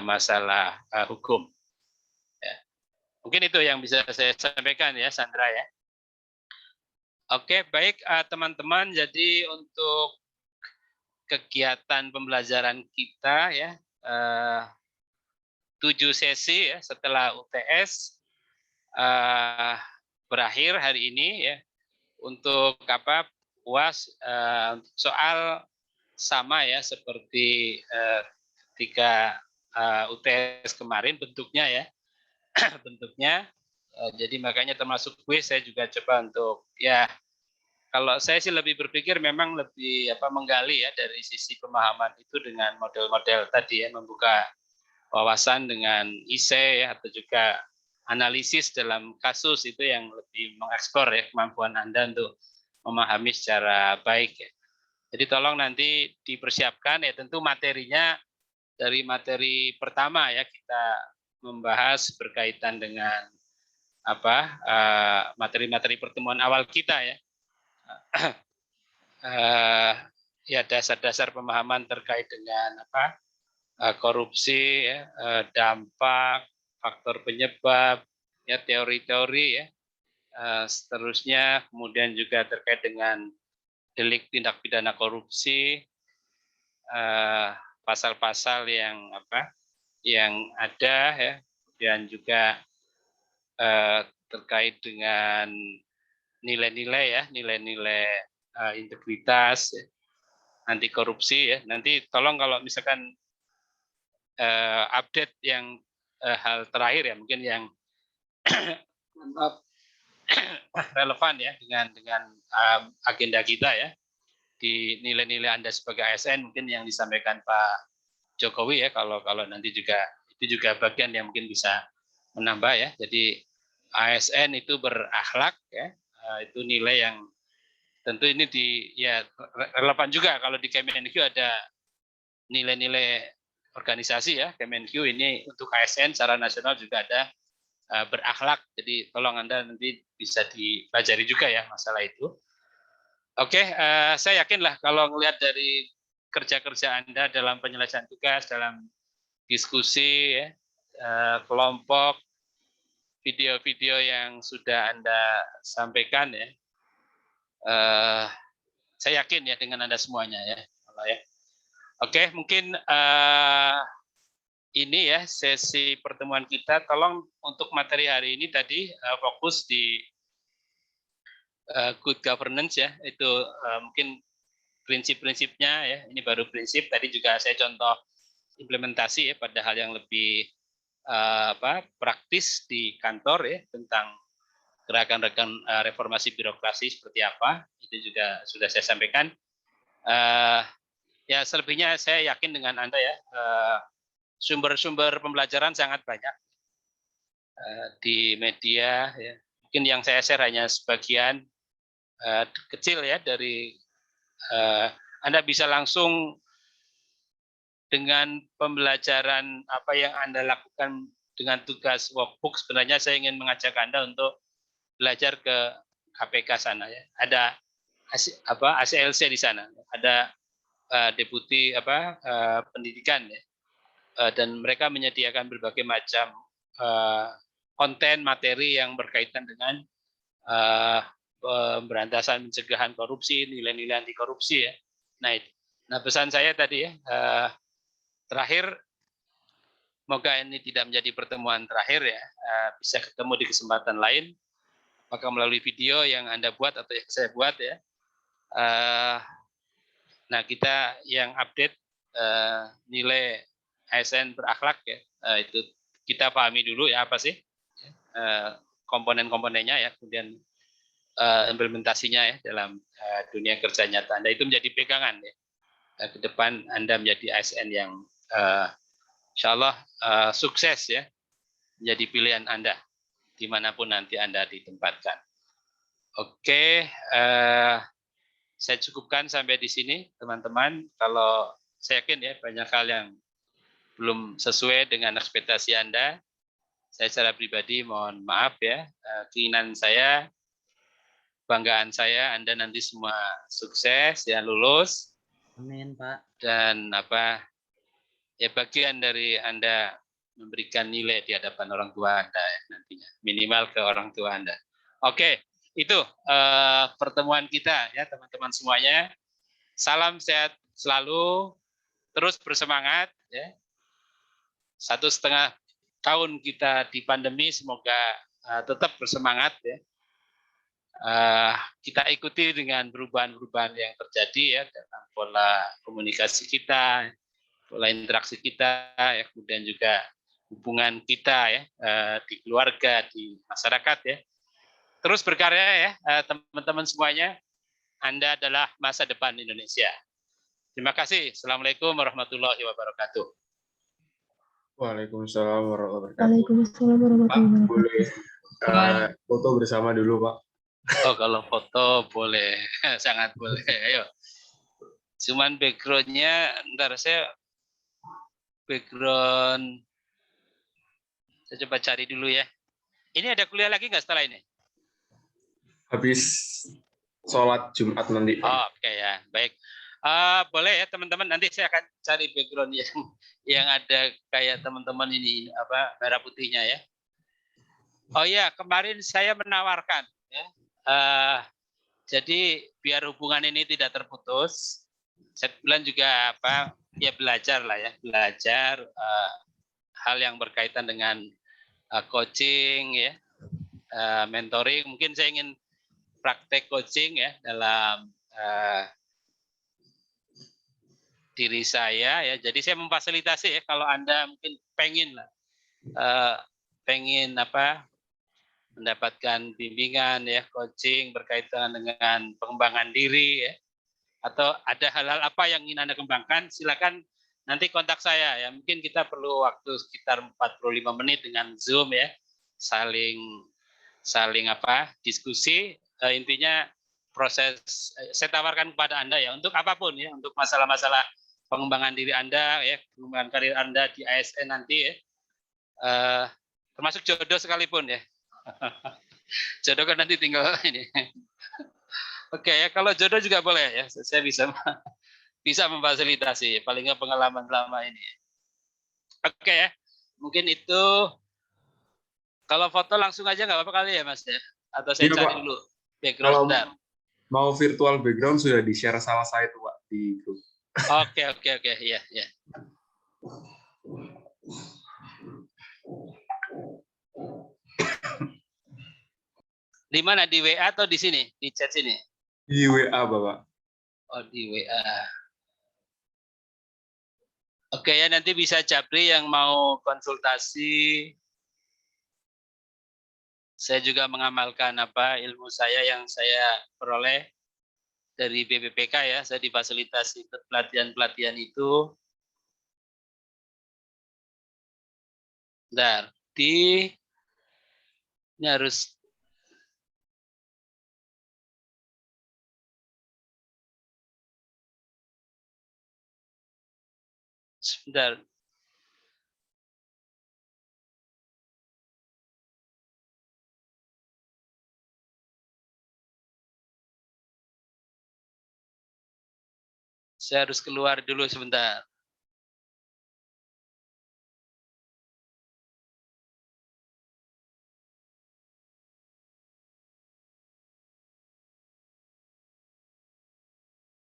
masalah hukum. Ya. Mungkin itu yang bisa saya sampaikan ya, Sandra ya. Oke, baik teman-teman. Jadi untuk kegiatan pembelajaran kita ya 7 sesi ya setelah UTS berakhir hari ini ya. Untuk UAS soal sama ya seperti ketika UTS kemarin bentuknya ya. Bentuknya jadi makanya termasuk gue saya juga coba untuk ya kalau saya sih lebih berpikir memang lebih menggali ya dari sisi pemahaman itu dengan model-model tadi ya, membuka wawasan dengan ISE ya, atau juga analisis dalam kasus itu yang lebih mengeksplor ya kemampuan Anda untuk memahami secara baik ya. Jadi tolong nanti dipersiapkan ya, tentu materinya dari materi pertama ya kita membahas berkaitan dengan materi-materi pertemuan awal kita ya. Ya dasar-dasar pemahaman terkait dengan korupsi ya, dampak, faktor penyebab ya, teori-teori ya, seterusnya kemudian juga terkait dengan delik tindak pidana korupsi, pasal-pasal yang ada ya, dan juga terkait dengan nilai-nilai ya, nilai-nilai integritas ya, anti korupsi ya. Nanti tolong kalau misalkan update yang hal terakhir ya, mungkin yang relevan ya dengan agenda kita ya, di nilai-nilai Anda sebagai ASN mungkin yang disampaikan Pak Jokowi ya, kalau nanti juga itu juga bagian yang mungkin bisa menambah ya. Jadi ASN itu berakhlak ya, itu nilai yang tentu ini relevan juga kalau di Kemenq ada nilai-nilai organisasi ya. Kemenq ini untuk ASN secara nasional juga ada berakhlak. Jadi tolong Anda nanti bisa dipelajari juga ya masalah itu. Oke, saya yakinlah kalau melihat dari kerja-kerja Anda dalam penyelesaian tugas, dalam diskusi ya, kelompok, video-video yang sudah Anda sampaikan ya, saya yakin ya dengan Anda semuanya ya. Oke, mungkin ini ya sesi pertemuan kita. Tolong untuk materi hari ini tadi fokus di good governance ya. Itu mungkin prinsip-prinsipnya ya. Ini baru prinsip. Tadi juga saya contoh implementasi ya pada hal yang lebih praktis di kantor ya, tentang gerakan-gerakan reformasi birokrasi seperti apa. Itu juga sudah saya sampaikan. Ya selebihnya saya yakin dengan Anda ya, sumber-sumber pembelajaran sangat banyak di media ya. Mungkin yang saya share hanya sebagian kecil ya dari Anda bisa langsung dengan pembelajaran apa yang Anda lakukan dengan tugas workbook, sebenarnya saya ingin mengajak Anda untuk belajar ke KPK sana ya. Ada ACLC di sana, ada deputi pendidikan ya. Dan mereka menyediakan berbagai macam konten materi yang berkaitan dengan pemberantasan pencegahan korupsi, nilai-nilai anti korupsi ya. Nah, pesan saya tadi ya, terakhir, semoga ini tidak menjadi pertemuan terakhir ya, bisa ketemu di kesempatan lain, apakah melalui video yang Anda buat atau yang saya buat ya. Nah, kita yang update nilai ASN berakhlak ya, itu kita pahami dulu ya apa sih komponen-komponennya ya, kemudian implementasinya ya dalam dunia kerja nyata Anda itu menjadi pegangan ya. Ke depan Anda menjadi ASN yang insya Allah sukses ya, menjadi pilihan Anda dimanapun nanti Anda ditempatkan. Oke, saya cukupkan sampai di sini teman-teman. Kalau saya yakin ya banyak hal yang belum sesuai dengan ekspektasi Anda. Saya secara pribadi mohon maaf ya. Keinginan saya, banggaan saya Anda nanti semua sukses ya, lulus. Amin, Pak. Dan ya bagian dari Anda memberikan nilai di hadapan orang tua Anda ya, nantinya, minimal ke orang tua Anda. Oke, itu pertemuan kita ya teman-teman semuanya. Salam sehat selalu, terus bersemangat ya. 1,5 tahun kita di pandemi, semoga tetap bersemangat ya. Kita ikuti dengan perubahan-perubahan yang terjadi ya dalam pola komunikasi kita, pola interaksi kita, ya, kemudian juga hubungan kita ya di keluarga, di masyarakat ya. Terus berkarya ya teman-teman semuanya. Anda adalah masa depan Indonesia. Terima kasih. Assalamualaikum warahmatullahi wabarakatuh. Waalaikumsalam warahmatullahi wabarakatuh. Waalaikumsalam warahmatullahi Pak, wabarakatuh. boleh foto bersama dulu, Pak. Oh, kalau foto boleh, sangat boleh. Ayo. Cuman background-nya, ntar saya background, saya coba cari dulu ya. Ini ada kuliah lagi nggak setelah ini? Habis sholat Jumat nanti. Oh, oke ya, baik. Boleh ya teman-teman, nanti saya akan cari background yang ada kayak teman-teman ini merah putihnya ya. Oh ya, kemarin saya menawarkan ya. Jadi biar hubungan ini tidak terputus, saya bilang juga ya belajar lah ya, belajar hal yang berkaitan dengan coaching ya, mentoring. Mungkin saya ingin praktek coaching ya dalam diri saya ya. Jadi saya memfasilitasi ya kalau Anda mungkin pengen mendapatkan bimbingan ya, coaching berkaitan dengan pengembangan diri ya, atau ada hal-hal apa yang ingin Anda kembangkan, silakan nanti kontak saya ya. Mungkin kita perlu waktu sekitar 45 menit dengan Zoom ya, saling diskusi. Intinya proses saya tawarkan kepada Anda ya, untuk apapun ya, untuk masalah-masalah pengembangan diri Anda ya, pengembangan karir Anda di ASN nanti ya, termasuk jodoh sekalipun ya. Jodoh kan nanti tinggal ini. Oke ya, kalau jodoh juga boleh ya, saya bisa memfasilitasi, paling nggak pengalaman selama ini. Oke ya, mungkin itu. Kalau foto langsung aja nggak apa-apa kali ya Mas ya, atau saya Iya, cari Pak. dulu background. Kalau mau virtual background sudah di-share sama saya tuh Pak di grup. Oke, ya. Di mana, di WA atau di sini, di chat sini? Di WA, Bapak. Oh, di WA. Oke ya, nanti bisa Japri yang mau konsultasi. Saya juga mengamalkan ilmu saya yang saya peroleh dari BPPK ya. Saya difasilitasi pelatihan-pelatihan itu. Bentar, ini harus Sebentar. Saya harus keluar dulu sebentar.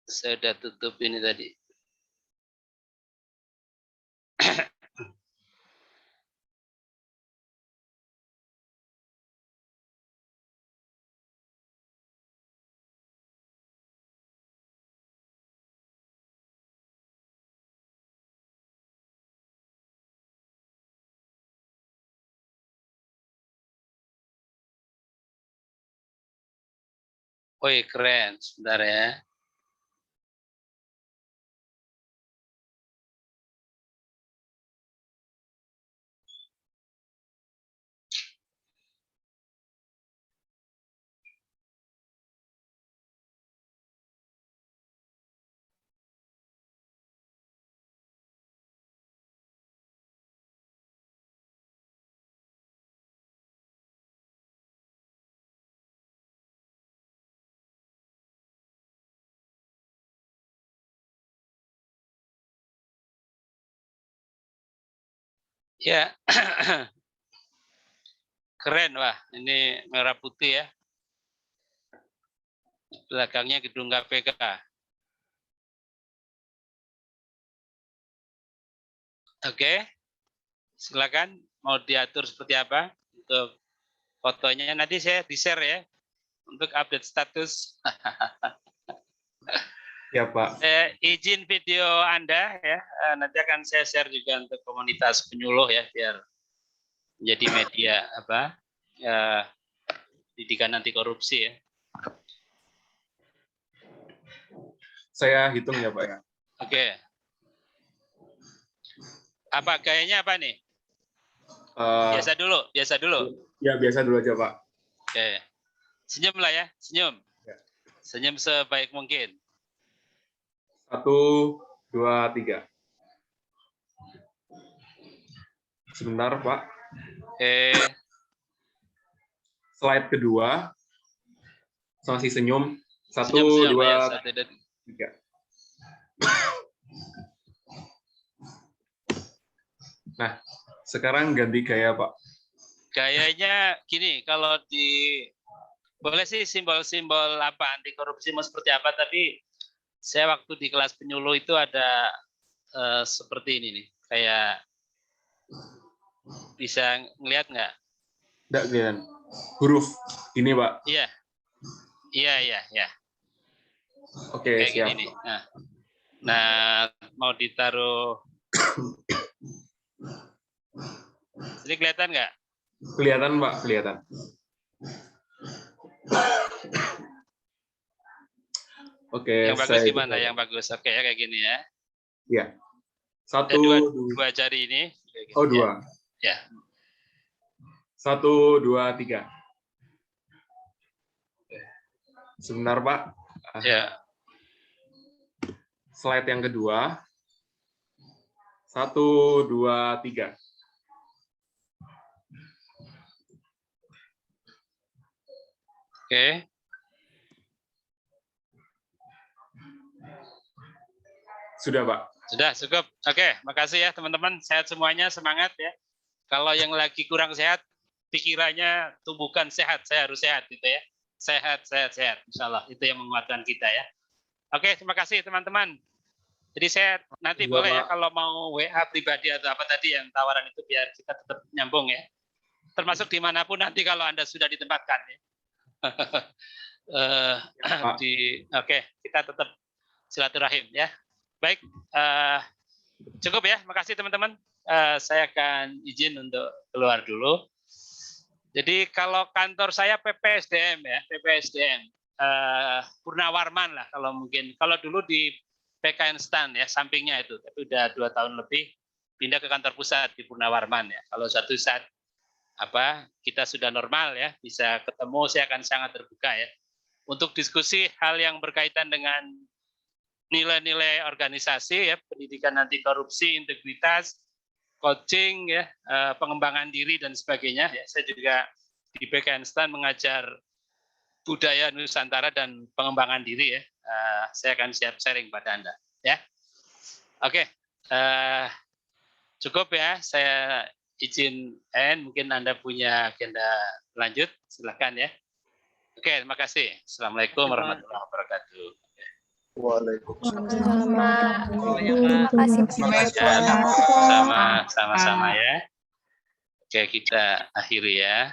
Saya sudah tutup ini tadi. Woi, keren. Sebentar ya. Ya, keren wah. Ini merah putih ya. Belakangnya gedung KPK. Oke, silakan mau diatur seperti apa untuk fotonya. Nanti saya di-share ya untuk update status. Ya Pak. Izin video Anda ya, nanti akan saya share juga untuk komunitas penyuluh ya, biar menjadi media apa didikan anti korupsi ya. Saya hitung ya Pak ya. Oke. Apa gayanya apa nih? Biasa dulu, biasa dulu. Ya biasa dulu aja Pak. Oke. Senyum lah ya, senyum. Ya. Senyum sebaik mungkin. 1, 2, 3. Sebentar Pak. Oke. Slide kedua. Masih senyum. 1, Senyum, 2, ya, 1, 2, 3. Nah, sekarang ganti gaya Pak. Gayanya gini, kalau boleh sih simbol-simbol apa anti korupsi mau seperti apa, tapi saya waktu di kelas penyuluh itu ada seperti ini nih, kayak bisa ngelihat nggak? Nggak kelihatan. Huruf ini Pak. Iya, iya. Oke, Kayak siap. gini nih. Nah, mau ditaruh. Jadi kelihatan nggak? Kelihatan Pak, kelihatan. Oke, Yang bagus gimana? Yang bagus. Oke ya, kayak gini ya. Iya. 1, dua jari ini. Oh, 2. Ya. 1, 2, 3. Sebentar Pak. Ya. Slide yang kedua. 1, 2, 3. Oke. Sudah Pak. Sudah cukup. Oke, makasih ya teman-teman. Sehat semuanya, semangat ya. Kalau yang lagi kurang sehat, pikirannya tumbuhkan sehat. Saya harus sehat gitu ya. Sehat. Insya Allah itu yang menguatkan kita ya. Oke, terima kasih teman-teman. Jadi saya nanti Juga, boleh Pak. ya kalau mau WA pribadi atau apa tadi yang tawaran itu biar kita tetap nyambung ya. Termasuk dimanapun nanti kalau Anda sudah ditempatkan ya. Oke, kita tetap silaturahim ya. Baik, cukup ya. Makasih teman-teman. Saya akan izin untuk keluar dulu. Jadi kalau kantor saya PPSDM ya, PPSDM Purnawarman lah kalau mungkin. Kalau dulu di PKN Stan ya, sampingnya itu. Tapi udah 2 tahun lebih pindah ke kantor pusat di Purnawarman ya. Kalau suatu saat kita sudah normal ya, bisa ketemu, saya akan sangat terbuka ya untuk diskusi hal yang berkaitan dengan nilai-nilai organisasi ya, pendidikan anti korupsi, integritas, coaching ya, pengembangan diri dan sebagainya ya. Saya juga di Bekenstein mengajar budaya Nusantara dan pengembangan diri ya. Saya akan siap sharing pada Anda ya. Oke. Cukup ya, saya izin end, mungkin Anda punya agenda lanjut, silakan ya. Oke, terima kasih. Assalamualaikum warahmatullahi wabarakatuh. Waalaikumsalam. Terima kasih. Sama-sama ya. Oke, kita akhiri ya.